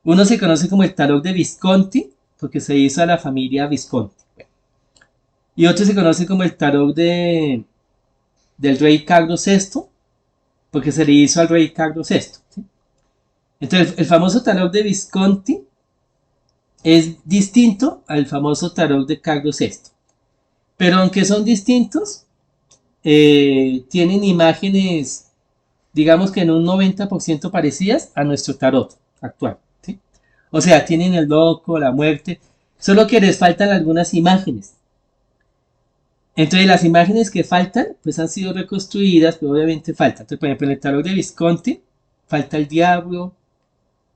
Uno se conoce como el tarot de Visconti, porque se hizo a la familia Visconti. Y otro se conoce como el tarot del rey Carlos VI, porque se le hizo al rey Carlos VI. ¿Sí? Entonces, el famoso tarot de Visconti es distinto al famoso tarot de Carlos VI. Pero aunque son distintos, tienen imágenes, digamos que en un 90% parecidas a nuestro tarot actual, ¿sí? O sea, tienen el loco, la muerte, solo que les faltan algunas imágenes. Entonces las imágenes que faltan, pues han sido reconstruidas, pero obviamente faltan. Entonces, por ejemplo, en el tarot de Visconti falta el diablo,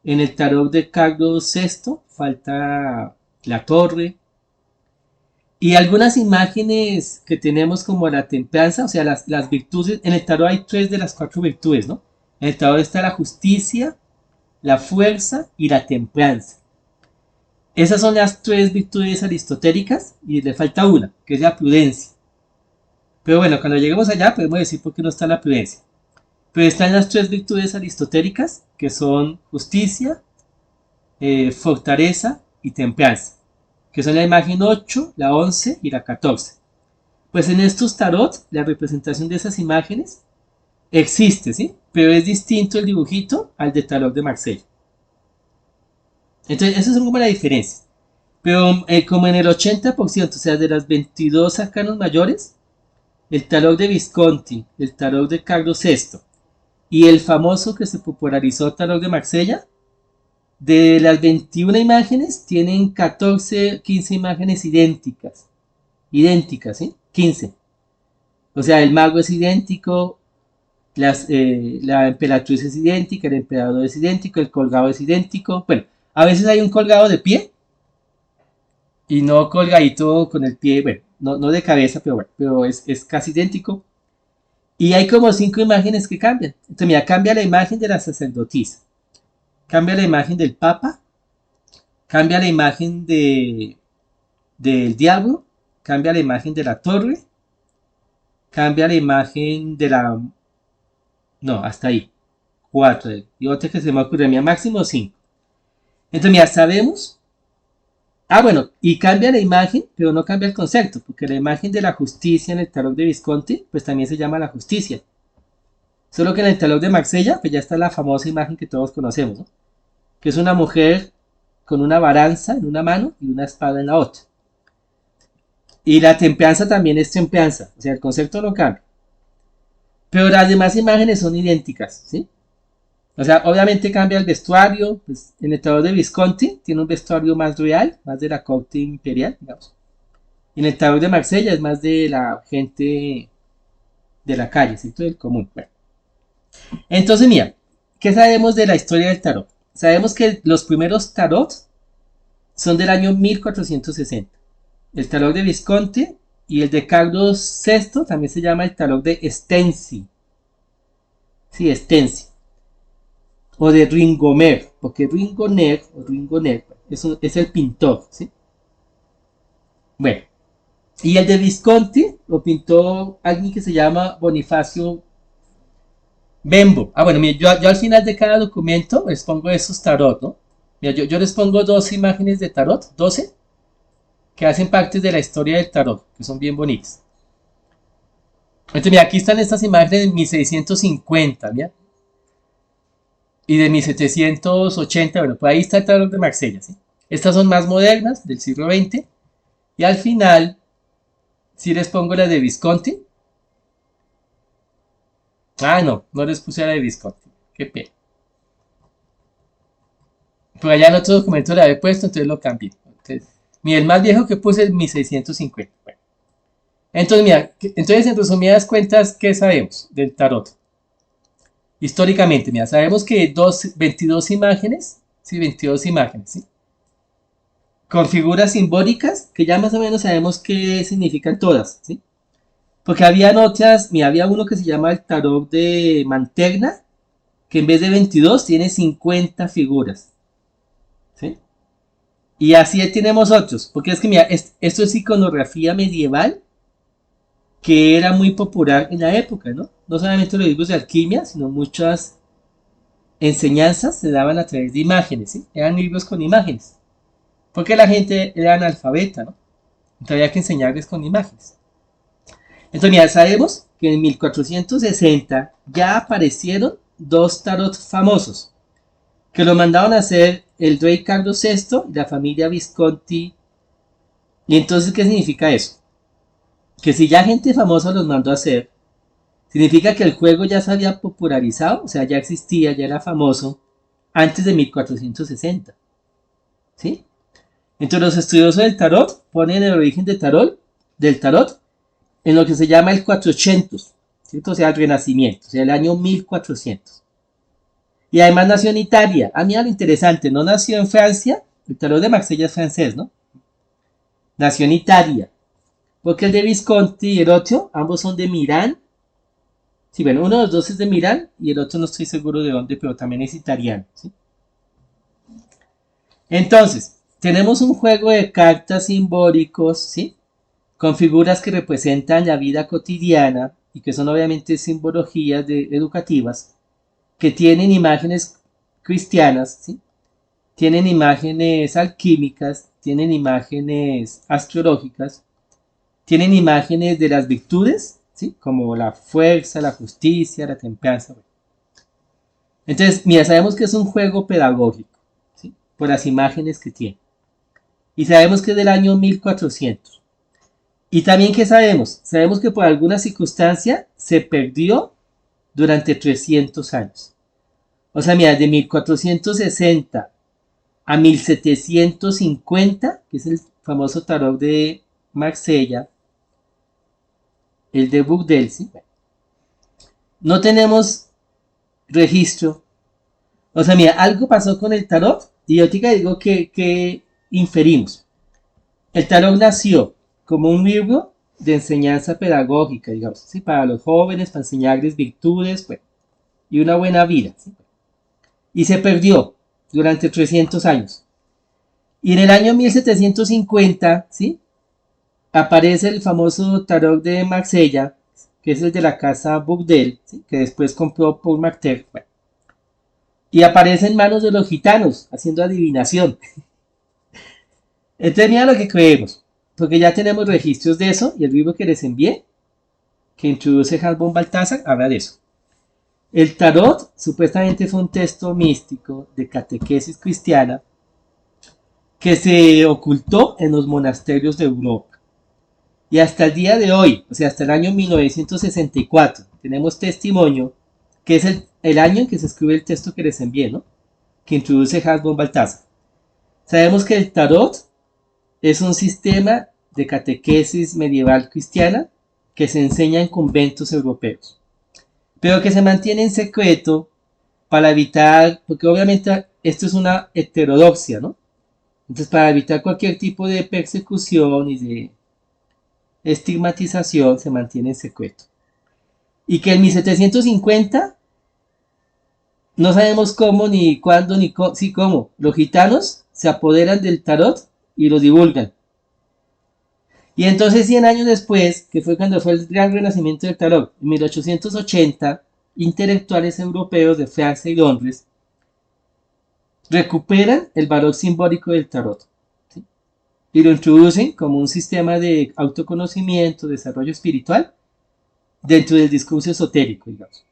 en el tarot de Carlos VI falta la torre, y algunas imágenes que tenemos como la templanza, o sea, las virtudes, en el tarot hay tres de las cuatro virtudes, ¿no? En el tarot está la justicia, la fuerza y la templanza. Esas son las tres virtudes aristotélicas y le falta una, que es la prudencia. Pero bueno, cuando lleguemos allá podemos decir por qué no está la prudencia. Pero están las tres virtudes aristotélicas, que son justicia, fortaleza y templanza, que son la imagen 8, la 11 y la 14. Pues en estos tarot, la representación de esas imágenes existe, ¿sí? Pero es distinto el dibujito al de tarot de Marsella. Entonces, esas son como las diferencias. Pero como en el 80%, o sea, de las 22 arcanos mayores, el tarot de Visconti, el tarot de Carlos VI y el famoso que se popularizó tarot de Marsella, de las 21 imágenes tienen 14, 15 imágenes idénticas. Idénticas, ¿sí? 15. O sea, el mago es idéntico, la emperatriz es idéntica, el emperador es idéntico, el colgado es idéntico. Bueno, a veces hay un colgado de pie y no colgadito con el pie, bueno, no de cabeza, pero bueno, pero es casi idéntico. Y hay como 5 imágenes que cambian. Entonces, mira, cambia la imagen de la sacerdotisa, cambia la imagen del papa, cambia la imagen del diablo, cambia la imagen de la torre, cambia la imagen de la... No, hasta ahí. 4. Y otra que se me ocurre, mira, máximo 5. Entonces, mira, sabemos. Ah, bueno, y cambia la imagen, pero no cambia el concepto, porque la imagen de la justicia en el tarot de Visconti, pues también se llama la justicia. Solo que en el tarot de Marsella, pues ya está la famosa imagen que todos conocemos, ¿no? Que es una mujer con una balanza en una mano y una espada en la otra. Y la templanza también es templanza, o sea, el concepto no cambia. Pero las demás imágenes son idénticas, ¿sí? O sea, obviamente cambia el vestuario, pues en el tarot de Visconti tiene un vestuario más real, más de la corte imperial, digamos. Y en el tarot de Marsella es más de la gente de la calle, ¿sí? Del común. Bueno. Entonces, mira, ¿qué sabemos de la historia del tarot? Sabemos que los primeros tarot son del año 1460. El tarot de Visconti y el de Carlos VI también se llama el tarot de Stensi. Sí, Stensi. O de Ringomer, porque Ringoner es el pintor, ¿sí? Bueno, y el de Visconti lo pintó alguien que se llama Bonifacio Bembo. Ah, bueno, mira, yo al final de cada documento les pongo esos tarot, ¿no? Mira, yo les pongo 12 imágenes de tarot, 12, que hacen parte de la historia del tarot, que son bien bonitas. Entonces, mira, aquí están estas imágenes de 1650, mira. Y de 1780, bueno, pues ahí está el tarot de Marsella, ¿sí? Estas son más modernas, del siglo XX. Y al final, si les pongo la de Visconti. Ah, no les puse la de Visconti. Qué pena. Pero allá en otro documento la había puesto, entonces lo cambié. Entonces, mira, el más viejo que puse es 1650. Bueno. Entonces, mira, entonces en resumidas cuentas, ¿qué sabemos del tarot? Históricamente, mira, sabemos que 22 imágenes, sí, 22 imágenes, ¿sí? Con figuras simbólicas que ya más o menos sabemos qué significan todas, ¿sí? Porque habían otras, mira, había uno que se llama el tarot de Mantegna, que en vez de 22 tiene 50 figuras, ¿sí? Y así tenemos otros, porque es que mira, esto es iconografía medieval que era muy popular en la época, ¿no? No solamente los libros de alquimia, sino muchas enseñanzas se daban a través de imágenes, ¿sí? Eran libros con imágenes, porque la gente era analfabeta, ¿no? Entonces había que enseñarles con imágenes. Entonces, mira, sabemos que en 1460 ya aparecieron dos tarot famosos, que lo mandaron a hacer el rey Carlos VI y la familia Visconti. Y entonces, ¿qué significa eso? Que si ya gente famosa los mandó a hacer, Significa que el juego ya se había popularizado, o sea, ya existía, ya era famoso antes de 1460. ¿Sí? Entonces los estudiosos del tarot ponen el origen del tarot en lo que se llama el 400, ¿cierto? O sea, el Renacimiento, o sea, el año 1400. Y además nació en Italia. A mí lo interesante, no nació en Francia, el tarot de Marsella es francés, ¿no? Nació en Italia, porque el de Visconti y el otro, ambos son de Milán. Sí, bueno, uno de los dos es de Milán y el otro no estoy seguro de dónde, pero también es italiano, ¿sí? Entonces, tenemos un juego de cartas simbólicos, ¿sí? Con figuras que representan la vida cotidiana y que son obviamente simbologías educativas, que tienen imágenes cristianas, ¿sí? Tienen imágenes alquímicas, tienen imágenes astrológicas, tienen imágenes de las virtudes, ¿sí? Como la fuerza, la justicia, la templanza. Entonces, mira, sabemos que es un juego pedagógico, ¿sí? Por las imágenes que tiene. Y sabemos que es del año 1400. Y también, ¿qué sabemos? Sabemos que por alguna circunstancia se perdió durante 300 años. O sea, mira, de 1460 a 1750, que es el famoso tarot de Marsella, el de Bourdelle, ¿sí? No tenemos registro. O sea, mira, algo pasó con el tarot y yo te digo que inferimos. El tarot nació como un libro de enseñanza pedagógica, digamos, ¿sí? Para los jóvenes, para enseñarles virtudes, bueno, y una buena vida, ¿sí? Y se perdió durante 300 años. Y en el año 1750, ¿sí? Aparece el famoso tarot de Marsella, que es el de la casa Bourdelle, ¿sí? Que después compró Paul Martel. Bueno, y aparece en manos de los gitanos, haciendo adivinación. Entonces mira lo que creemos, porque ya tenemos registros de eso, y el libro que les envié, que introduce Hans von Balthasar, habla de eso. El tarot supuestamente fue un texto místico de catequesis cristiana que se ocultó en los monasterios de Europa. Y hasta el día de hoy, o sea, hasta el año 1964, tenemos testimonio que es el año en que se escribe el texto que les envié, ¿no? Que introduce Hans von Balthasar. Sabemos que el tarot es un sistema de catequesis medieval cristiana que se enseña en conventos europeos, pero que se mantiene en secreto para evitar, porque obviamente esto es una heterodoxia, ¿no? Entonces, para evitar cualquier tipo de persecución y de estigmatización, se mantiene en secreto. Y que en 1750, no sabemos cómo, ni cuándo, ni sí, cómo, los gitanos se apoderan del tarot y lo divulgan. Y entonces 100 años después, que fue cuando fue el gran renacimiento del tarot, en 1880, intelectuales europeos de Francia y Londres recuperan el valor simbólico del tarot, ¿sí? Y lo introducen como un sistema de autoconocimiento, desarrollo espiritual, dentro del discurso esotérico, digamos.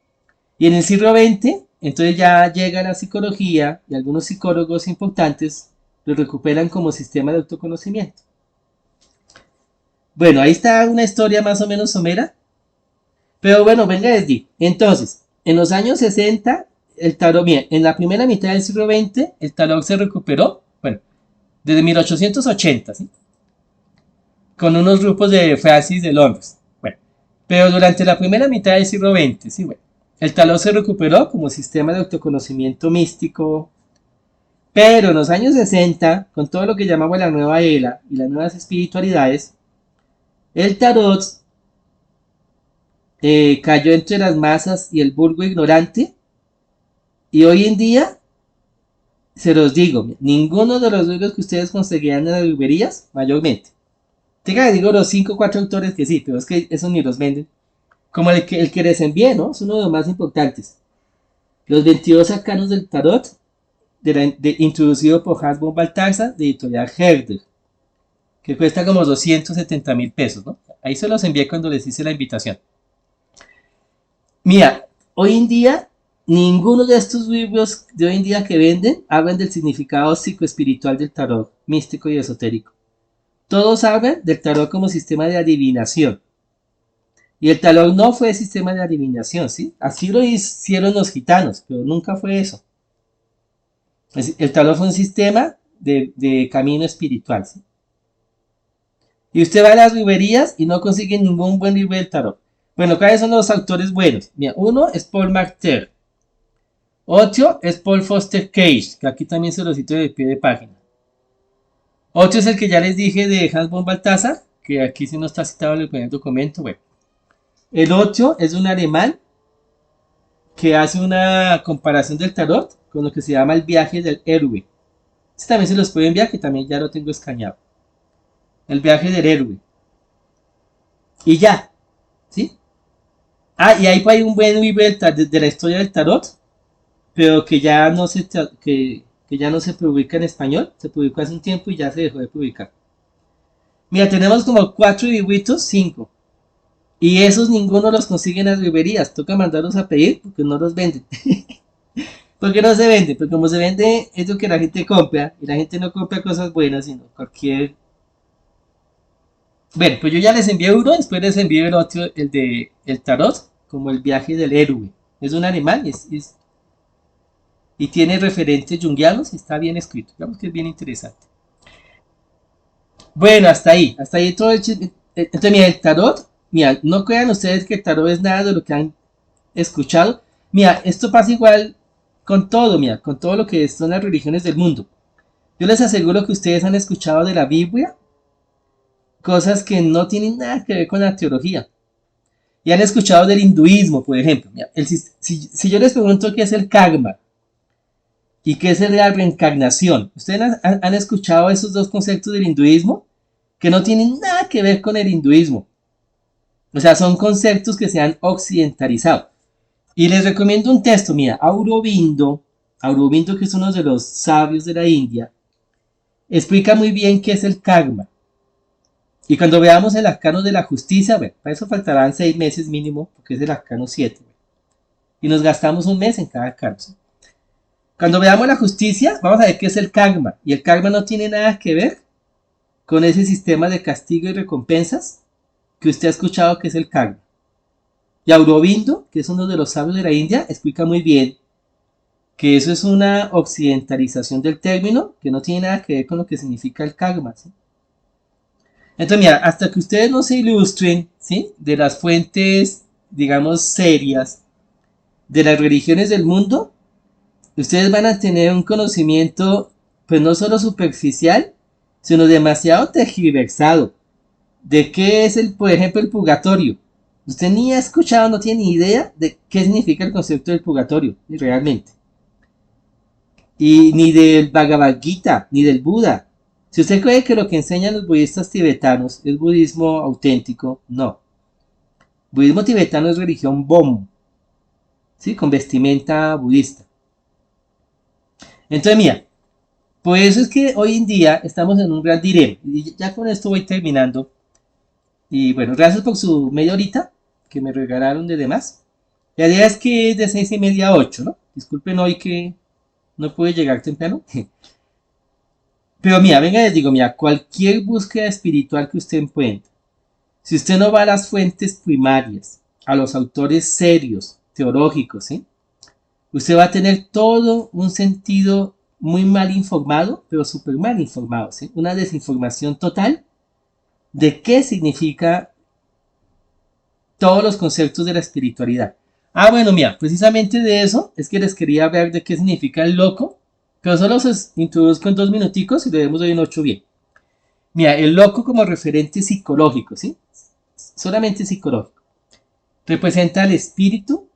Y en el siglo XX, entonces ya llega la psicología y algunos psicólogos importantes lo recuperan como sistema de autoconocimiento. Bueno, ahí está una historia más o menos somera. Pero bueno, venga desde. Entonces, en los años 60, el tarot, bien, en la primera mitad del siglo XX, el tarot se recuperó, bueno, desde 1880, ¿sí? Con unos grupos de Francis de Londres. Bueno, pero durante la primera mitad del siglo XX, sí, bueno, el tarot se recuperó como sistema de autoconocimiento místico. Pero en los años 60, con todo lo que llamamos la nueva era y las nuevas espiritualidades, el tarot cayó entre las masas y el vulgo ignorante. Y hoy en día, se los digo, ninguno de los libros que ustedes conseguían en las librerías, mayormente. Tenga, digo los 5 o 4 autores que sí, pero es que esos ni los venden. Como el que les envié, ¿no? Es uno de los más importantes. Los 22 arcanos del tarot, introducido por Hans von Balthasar, de editorial Herder, que cuesta como 270,000 pesos, ¿no? Ahí se los envié cuando les hice la invitación. Mira, hoy en día, ninguno de estos libros de hoy en día que venden hablan del significado psicoespiritual del tarot, místico y esotérico. Todos hablan del tarot como sistema de adivinación. Y el tarot no fue sistema de adivinación, ¿sí? Así lo hicieron los gitanos, pero nunca fue eso. El tarot fue un sistema de camino espiritual, ¿sí? Y usted va a las librerías y no consigue ningún buen libro del tarot. Bueno, ¿cuáles son los autores buenos? Mira, uno es Paul McTaggart. Otro es Paul Foster Cage, que aquí también se lo cito de pie de página. Otro es el que ya les dije de Hans von Balthasar, que aquí sí no está citado en el primer documento. Bueno. El otro es un alemán que hace una comparación del tarot con lo que se llama el viaje del héroe. Este también se los puedo enviar, que también ya lo tengo escaneado. El viaje del héroe. Y ya, ¿sí? Ah, y ahí hay un buen libro de la historia del tarot, pero que ya no que ya no se publica en español. Se publicó hace un tiempo y ya se dejó de publicar. Mira, tenemos como 4 libritos, 5. Y esos ninguno los consigue en las librerías. Toca mandarlos a pedir porque no los venden. ¿Por qué no se vende? Porque como se vende es lo que la gente compra. Y la gente no compra cosas buenas, sino cualquier... Bueno, pues yo ya les envié uno. Después les envío el otro, el de el tarot. Como el viaje del héroe. Es un animal y tiene referentes junguianos y está bien escrito. Digamos que es bien interesante. Bueno, hasta ahí. Hasta ahí todo el chisme. Entonces, mira, el tarot. Mira, no crean ustedes que el tarot es nada de lo que han escuchado. Mira, esto pasa igual con todo, mira, con todo lo que son las religiones del mundo. Yo les aseguro que ustedes han escuchado de la Biblia cosas que no tienen nada que ver con la teología. Y han escuchado del hinduismo, por ejemplo. Mira, si yo les pregunto qué es el karma y qué es la reencarnación, ¿ustedes han escuchado esos dos conceptos del hinduismo? Que no tienen nada que ver con el hinduismo. O sea, son conceptos que se han occidentalizado. Y les recomiendo un texto, mira, Aurobindo, que es uno de los sabios de la India, explica muy bien qué es el karma. Y cuando veamos el arcano de la justicia, bueno, para eso faltarán 6 meses mínimo, porque es el arcano 7. Y nos gastamos un mes en cada arcano. ¿Sí? Cuando veamos la justicia, vamos a ver qué es el karma. Y el karma no tiene nada que ver con ese sistema de castigo y recompensas que usted ha escuchado que es el karma. Y Aurobindo, que es uno de los sabios de la India, explica muy bien que eso es una occidentalización del término que no tiene nada que ver con lo que significa el karma. ¿Sí? Entonces, mira, hasta que ustedes no se ilustren, ¿sí? De las fuentes, digamos, serias de las religiones del mundo, ustedes van a tener un conocimiento, pues no solo superficial, sino demasiado tergiversado de qué es por ejemplo, el purgatorio. Usted ni ha escuchado, no tiene ni idea de qué significa el concepto del purgatorio, realmente. Y ni del Bhagavad Gita, ni del Buda. Si usted cree que lo que enseñan los budistas tibetanos es budismo auténtico, no. Budismo tibetano es religión Bon, ¿sí? Con vestimenta budista. Entonces, mira, por eso es que hoy en día estamos en un gran dilema. Y ya con esto voy terminando. Y bueno, gracias por su media horita que me regalaron de demás. La idea es que es de 6:30 a 8, ¿no? Disculpen hoy que no pude llegar temprano. Pero mira, venga, les digo, mira, cualquier búsqueda espiritual que usted encuentre, si usted no va a las fuentes primarias, a los autores serios, teológicos, ¿sí? Usted va a tener todo un sentido muy mal informado, pero súper mal informado, ¿sí? Una desinformación total de qué significa todos los conceptos de la espiritualidad. Ah, bueno, mira, precisamente de eso es que les quería hablar de qué significa el loco, pero solo se introduzco en 2 minuticos y lo vemos hoy en 8 bien. Mira, el loco como referente psicológico, ¿sí? Solamente psicológico. Representa el espíritu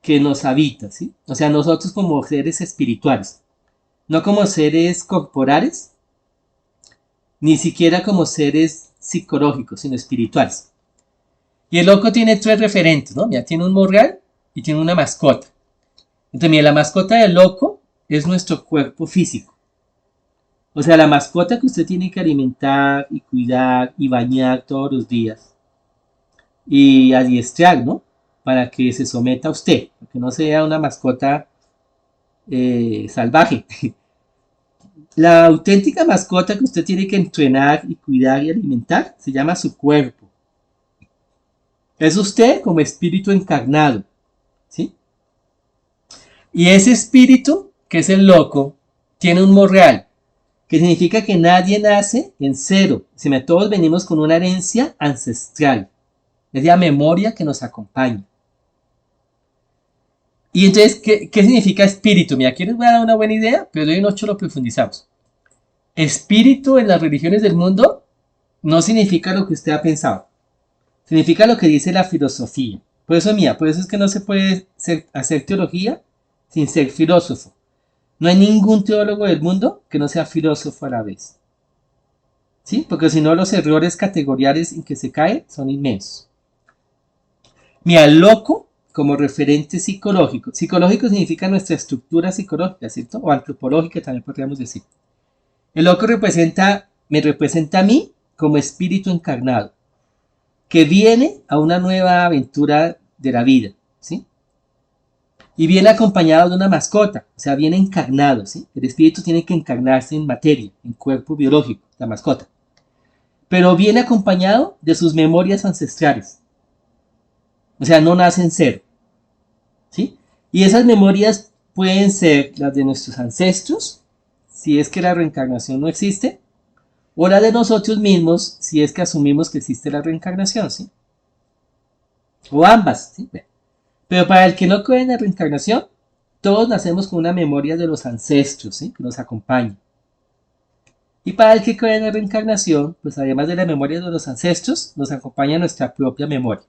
que nos habita, ¿sí? O sea, nosotros como seres espirituales, no como seres corporales, ni siquiera como seres psicológicos, sino espirituales. Y el loco tiene 3 referentes, ¿no? Mira, tiene un morral y tiene una mascota. Entonces, mira, la mascota del loco es nuestro cuerpo físico. O sea, la mascota que usted tiene que alimentar y cuidar y bañar todos los días. Y adiestrar, ¿no? Para que se someta a usted. Para que no sea una mascota salvaje. La auténtica mascota que usted tiene que entrenar y cuidar y alimentar se llama su cuerpo. Es usted como espíritu encarnado, ¿sí? Y ese espíritu, que es el loco, tiene un morreal, que significa que nadie nace en cero, sino todos venimos con una herencia ancestral, es la memoria que nos acompaña. Y entonces, ¿qué significa espíritu? Mira, aquí les voy a dar una buena idea, pero hoy en 8 lo profundizamos. Espíritu en las religiones del mundo no significa lo que usted ha pensado, significa lo que dice la filosofía. Por eso, mía, por eso es que no se puede hacer teología sin ser filósofo. No hay ningún teólogo del mundo que no sea filósofo a la vez. ¿Sí? Porque si no, los errores categoriales en que se cae son inmensos. Mira, loco como referente psicológico. Psicológico significa nuestra estructura psicológica, ¿cierto? O antropológica también podríamos decir. El loco me representa a mí como espíritu encarnado, que viene a una nueva aventura de la vida, ¿sí? Y viene acompañado de una mascota, o sea, viene encarnado, ¿sí? El espíritu tiene que encarnarse en materia, en cuerpo biológico, la mascota. Pero viene acompañado de sus memorias ancestrales. O sea, no nace en cero, ¿sí? Y esas memorias pueden ser las de nuestros ancestros, si es que la reencarnación no existe, o la de nosotros mismos, si es que asumimos que existe la reencarnación, ¿sí? O ambas, ¿sí? Pero para el que no cree en la reencarnación, todos nacemos con una memoria de los ancestros, ¿sí? Que nos acompaña. Y para el que cree en la reencarnación, pues además de la memoria de los ancestros, nos acompaña nuestra propia memoria.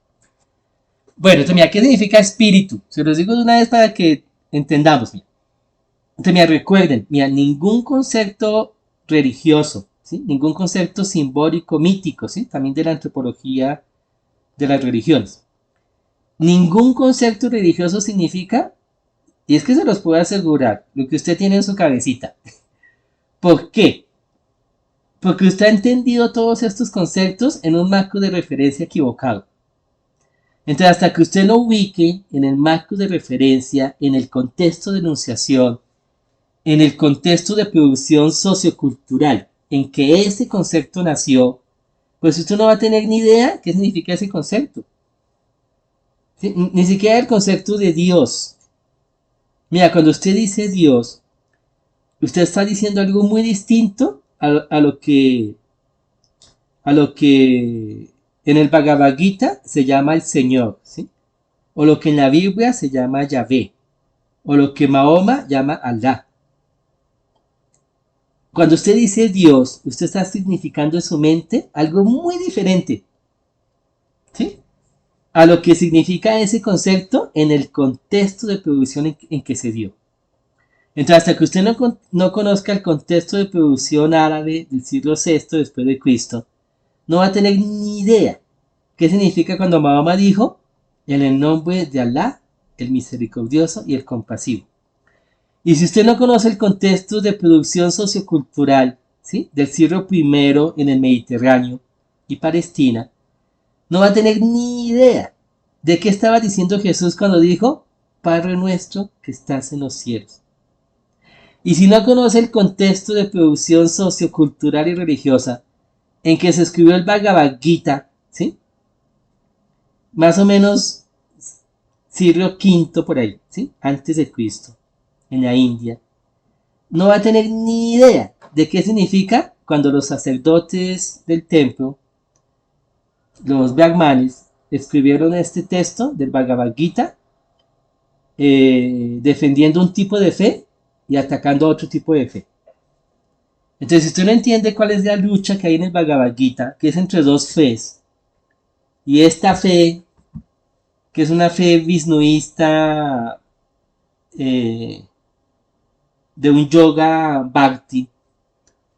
Bueno, entonces mira, ¿qué significa espíritu? Se los digo de una vez para que entendamos. Mira. Entonces mira, recuerden, mira, ningún concepto religioso, ¿sí? Ningún concepto simbólico, mítico, ¿sí? También de la antropología de las religiones. Ningún concepto religioso significa, y es que se los puedo asegurar, lo que usted tiene en su cabecita. ¿Por qué? Porque usted ha entendido todos estos conceptos en un marco de referencia equivocado. Entonces, hasta que usted lo ubique en el marco de referencia, en el contexto de enunciación, en el contexto de producción sociocultural en que ese concepto nació, pues usted no va a tener ni idea qué significa ese concepto. ¿Sí? Ni siquiera el concepto de Dios. Mira, cuando usted dice Dios, usted está diciendo algo muy distinto a lo que en el Bhagavad Gita se llama el Señor, ¿sí? O lo que en la Biblia se llama Yahvé, o lo que Mahoma llama Alá. Cuando usted dice Dios, usted está significando en su mente algo muy diferente, ¿sí? A lo que significa ese concepto en el contexto de producción en que se dio. Entonces, hasta que usted no conozca el contexto de producción árabe del siglo VI después de Cristo, no va a tener ni idea qué significa cuando Mahoma dijo, en el nombre de Alá, el misericordioso y el compasivo. Y si usted no conoce el contexto de producción sociocultural, ¿sí? Del siglo I en el Mediterráneo y Palestina, no va a tener ni idea de qué estaba diciendo Jesús cuando dijo, Padre nuestro que estás en los cielos. Y si no conoce el contexto de producción sociocultural y religiosa en que se escribió el Bhagavad Gita, ¿sí? Más o menos siglo V por ahí, ¿sí? Antes de Cristo, en la India, no va a tener ni idea de qué significa cuando los sacerdotes del templo, los brahmanes, escribieron este texto del Bhagavad Gita, defendiendo un tipo de fe y atacando a otro tipo de fe. Entonces, si usted no entiende cuál es la lucha que hay en el Bhagavad Gita, que es entre dos fees, y esta fe, que es una fe visnuista de un yoga bhakti,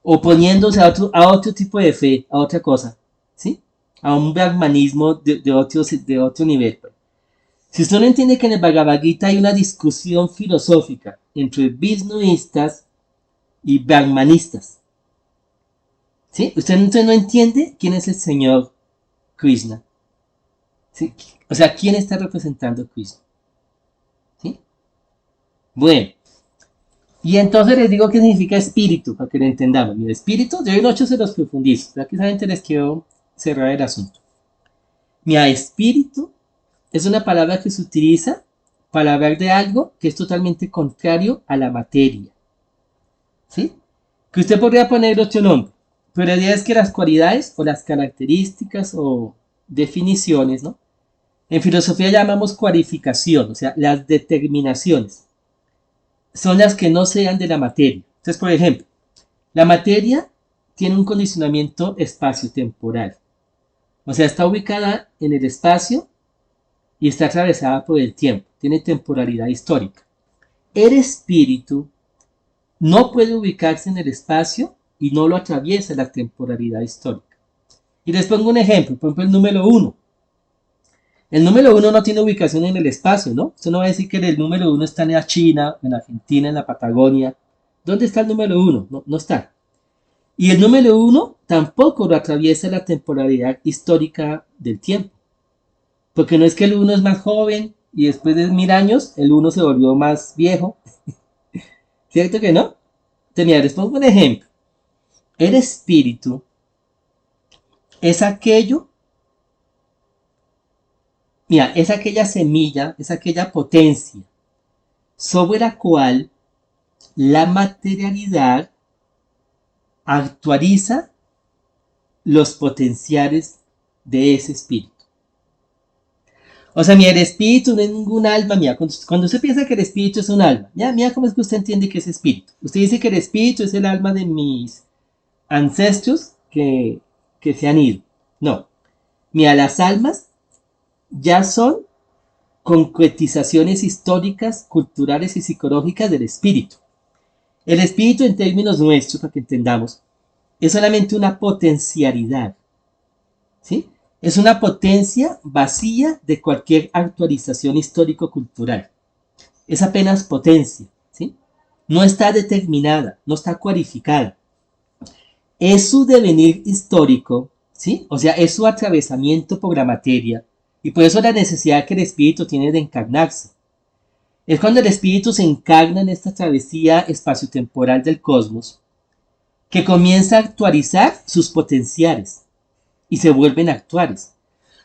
oponiéndose a otro tipo de fe, a otra cosa, ¿sí? A un brahmanismo de otro nivel. Si usted no entiende que en el Bhagavad Gita hay una discusión filosófica entre visnuistas y brahmanistas, ¿sí? Usted entonces no entiende quién es el Señor Krishna, ¿sí? O sea, ¿quién está representando a Krishna? ¿Sí? Bueno, y entonces les digo qué significa espíritu, para que lo entendamos. Mira, espíritu, de hoy en 8 se los profundizo, pero aquí solamente les quiero cerrar el asunto. Mira, espíritu es una palabra que se utiliza para hablar de algo que es totalmente contrario a la materia. ¿Sí? Que usted podría poner otro nombre, pero la idea es que las cualidades o las características o definiciones, ¿no? En filosofía llamamos cualificación, o sea, las determinaciones son las que no sean de la materia. Entonces, por ejemplo, la materia tiene un condicionamiento espacio-temporal, o sea, está ubicada en el espacio y está atravesada por el tiempo, tiene temporalidad histórica. El espíritu no puede ubicarse en el espacio y no lo atraviesa la temporalidad histórica. Y les pongo un ejemplo, por ejemplo, el número uno. El número uno no tiene ubicación en el espacio, ¿no? Usted no va a decir que el número uno está en la China, en Argentina, en la Patagonia. ¿Dónde está el número uno? No, no está. Y el número uno tampoco lo atraviesa la temporalidad histórica del tiempo. Porque no es que el uno es más joven y después de 1000 años el uno se volvió más viejo. ¿Cierto que no? Entonces, mira, les pongo un ejemplo. El espíritu es aquello, mira, es aquella semilla, es aquella potencia sobre la cual la materialidad actualiza los potenciales de ese espíritu. O sea, mira, el espíritu no es ningún alma, mira, cuando usted piensa que el espíritu es un alma, mira cómo es que usted entiende que es espíritu. Usted dice que el espíritu es el alma de mis ancestros que se han ido. No, mira, las almas ya son concretizaciones históricas, culturales y psicológicas del espíritu. El espíritu en términos nuestros, para que entendamos, es solamente una potencialidad, ¿sí? Es una potencia vacía de cualquier actualización histórico-cultural. Es apenas potencia, ¿sí? No está determinada, no está cualificada. Es su devenir histórico, ¿sí? O sea, es su atravesamiento por la materia, y por eso la necesidad que el espíritu tiene de encarnarse. Es cuando el espíritu se encarna en esta travesía espaciotemporal del cosmos, que comienza a actualizar sus potenciales y se vuelven actuales.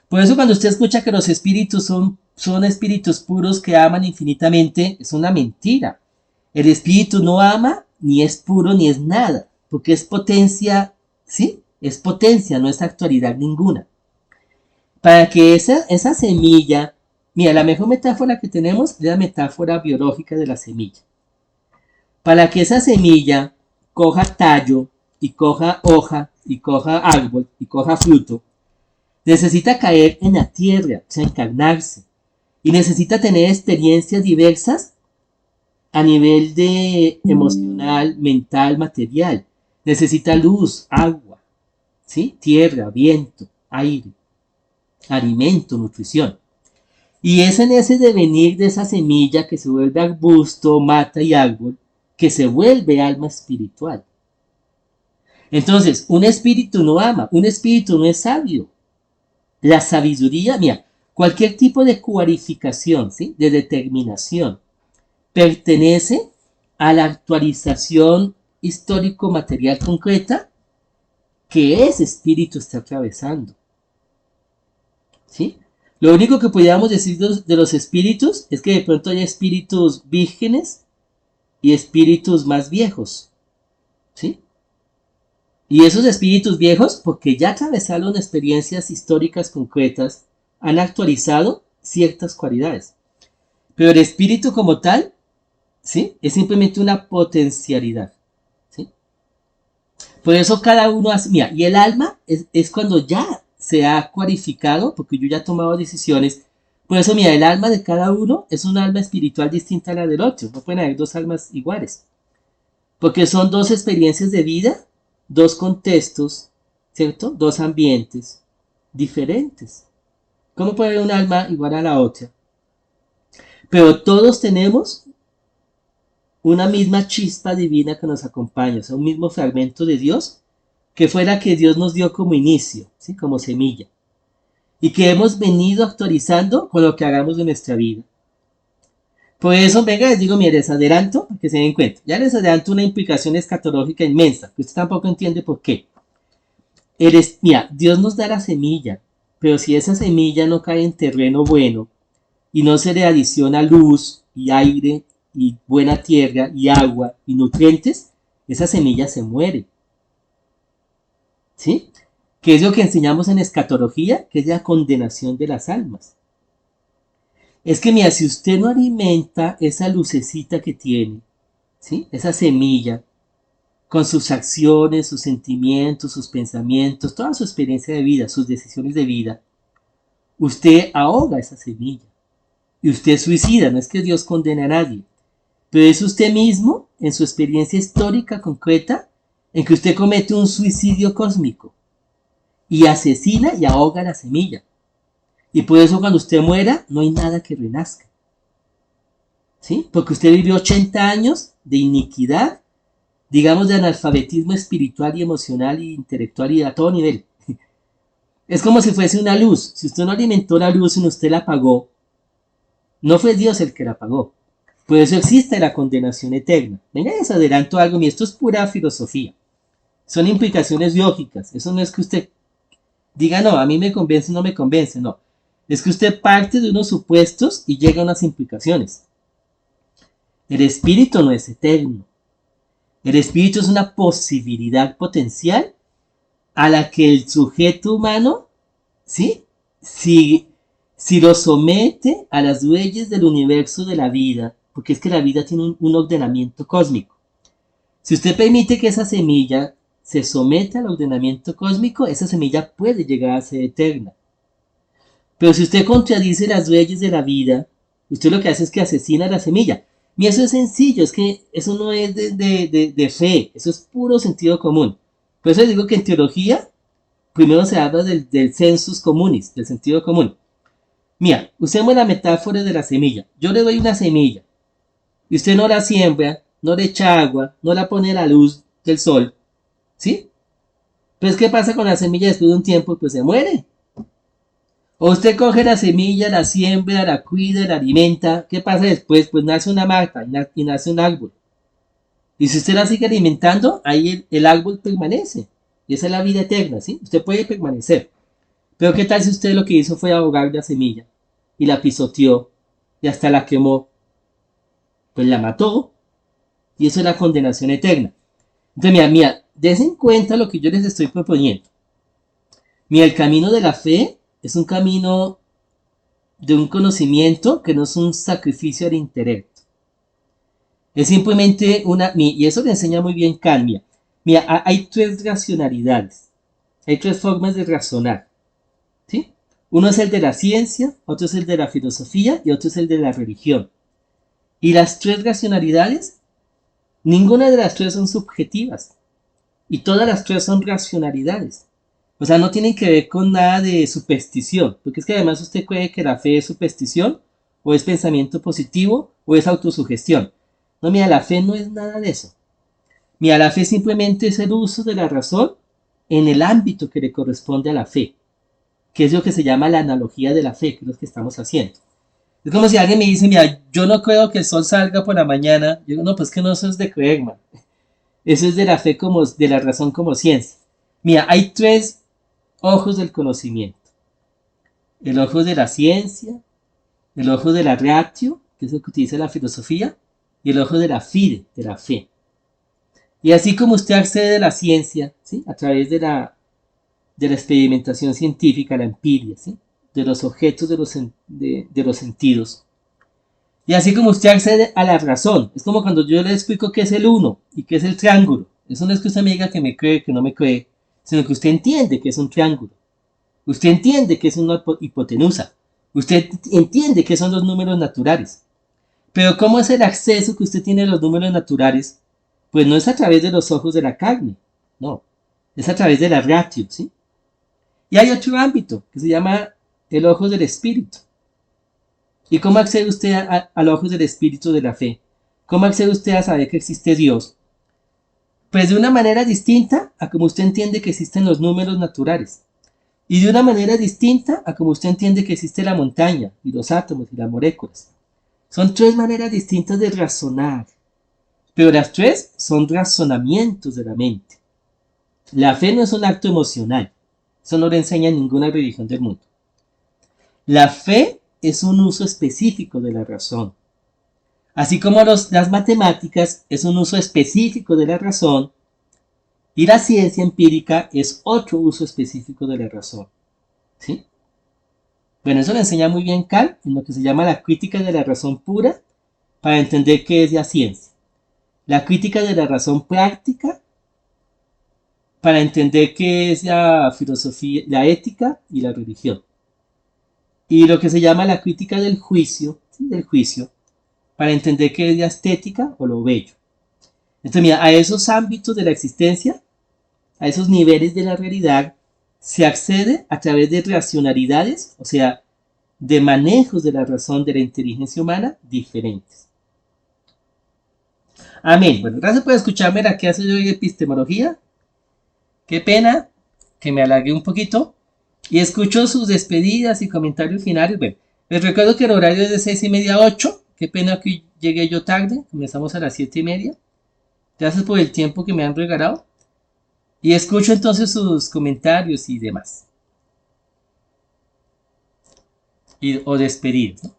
Por eso cuando usted escucha que los espíritus son espíritus puros que aman infinitamente, es una mentira. El espíritu no ama, ni es puro, ni es nada, porque es potencia, ¿sí? Es potencia, no es actualidad ninguna. Para que esa semilla, mira, la mejor metáfora que tenemos es la metáfora biológica de la semilla. Para que esa semilla coja tallo, y coja hoja, y coja árbol, y coja fruto, necesita caer en la tierra, o sea, encarnarse. Y necesita tener experiencias diversas a nivel de emocional, mental, material. Necesita luz, agua, ¿sí? Tierra, viento, aire, alimento, nutrición. Y es en ese devenir de esa semilla que se vuelve arbusto, mata y árbol, que se vuelve alma espiritual. Entonces, un espíritu no ama, un espíritu no es sabio. La sabiduría, mira, cualquier tipo de cualificación, ¿sí? De determinación, pertenece a la actualización histórico-material concreta que ese espíritu está atravesando, ¿sí? Lo único que podríamos decir de los espíritus es que de pronto hay espíritus vírgenes y espíritus más viejos, ¿sí? Y esos espíritus viejos, porque ya atravesaron experiencias históricas concretas, han actualizado ciertas cualidades. Pero el espíritu como tal, ¿sí? Es simplemente una potencialidad, ¿sí? Por eso cada uno hace, mira, y el alma es cuando ya se ha cualificado, porque yo ya he tomado decisiones. Por eso, mira, el alma de cada uno es un alma espiritual distinta a la del otro. No pueden haber dos almas iguales. Porque son dos experiencias de vida, dos contextos, ¿cierto? Dos ambientes diferentes. ¿Cómo puede haber un alma igual a la otra? Pero todos tenemos una misma chispa divina que nos acompaña, o sea, un mismo fragmento de Dios que fue la que Dios nos dio como inicio, ¿sí? Como semilla. Y que hemos venido actualizando con lo que hagamos de nuestra vida. Por eso, venga, les digo, mire, les adelanto, para que se den cuenta. Ya les adelanto una implicación escatológica inmensa, que usted tampoco entiende por qué. Mira, Dios nos da la semilla, Pero si esa semilla no cae en terreno bueno y no se le adiciona luz y aire y buena tierra y agua y nutrientes, esa semilla se muere. ¿Sí? Que es lo que enseñamos en escatología, que es la condenación de las almas. Es que mira, si usted no alimenta esa lucecita que tiene, ¿sí? Esa semilla, con sus acciones, sus sentimientos, sus pensamientos, toda su experiencia de vida, sus decisiones de vida, usted ahoga esa semilla y usted suicida. No es que Dios condene a nadie, pero es usted mismo, en su experiencia histórica concreta, en que usted comete un suicidio cósmico y asesina y ahoga la semilla. Y por eso cuando usted muera, no hay nada que renazca. ¿Sí? Porque usted vivió 80 años de iniquidad, digamos de analfabetismo espiritual y emocional y intelectual y a todo nivel. Es como si fuese una luz. Si usted no alimentó la luz y usted la apagó, no fue Dios el que la apagó. Por eso existe la condenación eterna. Venga, les adelanto algo, y esto es pura filosofía. Son implicaciones lógicas. Eso no es que usted diga, no, a mí me convence, no me convence, no. Es que usted parte de unos supuestos y llega a unas implicaciones. El espíritu no es eterno. El espíritu es una posibilidad potencial a la que el sujeto humano, ¿sí? Si lo somete a las leyes del universo de la vida, porque es que la vida tiene un ordenamiento cósmico. Si usted permite que esa semilla se someta al ordenamiento cósmico, esa semilla puede llegar a ser eterna. Pero si usted contradice las leyes de la vida, usted lo que hace es que asesina la semilla. Y eso es sencillo, es que eso no es de fe, eso es puro sentido común. Por eso les digo que en teología, primero se habla del sensus communis, del sentido común. Mira, usemos la metáfora de la semilla. Yo le doy una semilla y usted no la siembra, no le echa agua, no la pone a la luz del sol, ¿sí? Pues ¿qué pasa con la semilla después de un tiempo? Pues se muere. O usted coge la semilla, la siembra, la cuida, la alimenta. ¿Qué pasa después? Pues nace una mata y nace un árbol. Y si usted la sigue alimentando, ahí el árbol permanece. Y esa es la vida eterna, ¿sí? Usted puede permanecer. Pero ¿qué tal si usted lo que hizo fue ahogar la semilla? Y la pisoteó y hasta la quemó. Pues la mató. Y eso es la condenación eterna. Entonces, mira, des en cuenta lo que yo les estoy proponiendo. Mira, el camino de la fe es un camino de un conocimiento que no es un sacrificio al intelecto. Es simplemente y eso le enseña muy bien Kant. Mira, hay tres racionalidades, hay tres formas de razonar, ¿sí? Uno es el de la ciencia, otro es el de la filosofía y otro es el de la religión. Y las tres racionalidades, ninguna de las tres son subjetivas y todas las tres son racionalidades. O sea, no tienen que ver con nada de superstición, porque es que además usted cree que la fe es superstición, o es pensamiento positivo, o es autosugestión. No, mira, la fe no es nada de eso. Mira, la fe simplemente es el uso de la razón en el ámbito que le corresponde a la fe, que es lo que se llama la analogía de la fe, que es lo que estamos haciendo. Es como si alguien me dice, mira, yo no creo que el sol salga por la mañana. Yo digo, no, pues que no, eso es de creer, man. Eso es de la fe como, de la razón como ciencia. Mira, hay tres ojos del conocimiento. El ojo de la ciencia, el ojo de la ratio, que es lo que utiliza la filosofía, y el ojo de la fide, de la fe. Y así como usted accede a la ciencia, ¿sí? A través de la experimentación científica, la empiria, ¿sí? De los objetos de los sentidos. Y así como usted accede a la razón, es como cuando yo le explico qué es el uno y qué es el triángulo. Eso no es que usted me diga que me cree, que no me cree, sino que usted entiende que es un triángulo. Usted entiende que es una hipotenusa. Usted entiende que son los números naturales. Pero ¿cómo es el acceso que usted tiene a los números naturales? Pues no es a través de los ojos de la carne, no. Es a través de la ratio, ¿sí? Y hay otro ámbito que se llama el ojo del espíritu. ¿Y cómo accede usted al ojo del espíritu de la fe? ¿Cómo accede usted a saber que existe Dios? Pues de una manera distinta a como usted entiende que existen los números naturales. Y de una manera distinta a como usted entiende que existe la montaña y los átomos y las moléculas. Son tres maneras distintas de razonar. Pero las tres son razonamientos de la mente. La fe no es un acto emocional. Eso no le enseña ninguna religión del mundo. La fe es un uso específico de la razón. Así como las matemáticas es un uso específico de la razón, y la ciencia empírica es otro uso específico de la razón. ¿Sí? Bueno, eso lo enseña muy bien Kant en lo que se llama la crítica de la razón pura para entender qué es la ciencia. La crítica de la razón práctica para entender qué es la filosofía, la ética y la religión. Y lo que se llama la crítica del juicio, ¿sí? Del juicio, para entender qué es la estética o lo bello. Entonces, mira, a esos ámbitos de la existencia, a esos niveles de la realidad, se accede a través de racionalidades, o sea, de manejos de la razón de la inteligencia humana diferentes. Amén. Bueno, gracias por escucharme la clase de hoy de epistemología. Qué pena que me alargué un poquito y escucho sus despedidas y comentarios finales. Bueno, les recuerdo que el horario es de 6:30 a 8. Qué pena que llegué yo tarde. Comenzamos a las 7:30. Gracias por el tiempo que me han regalado. Y escucho entonces sus comentarios y demás. O despedidas, ¿no?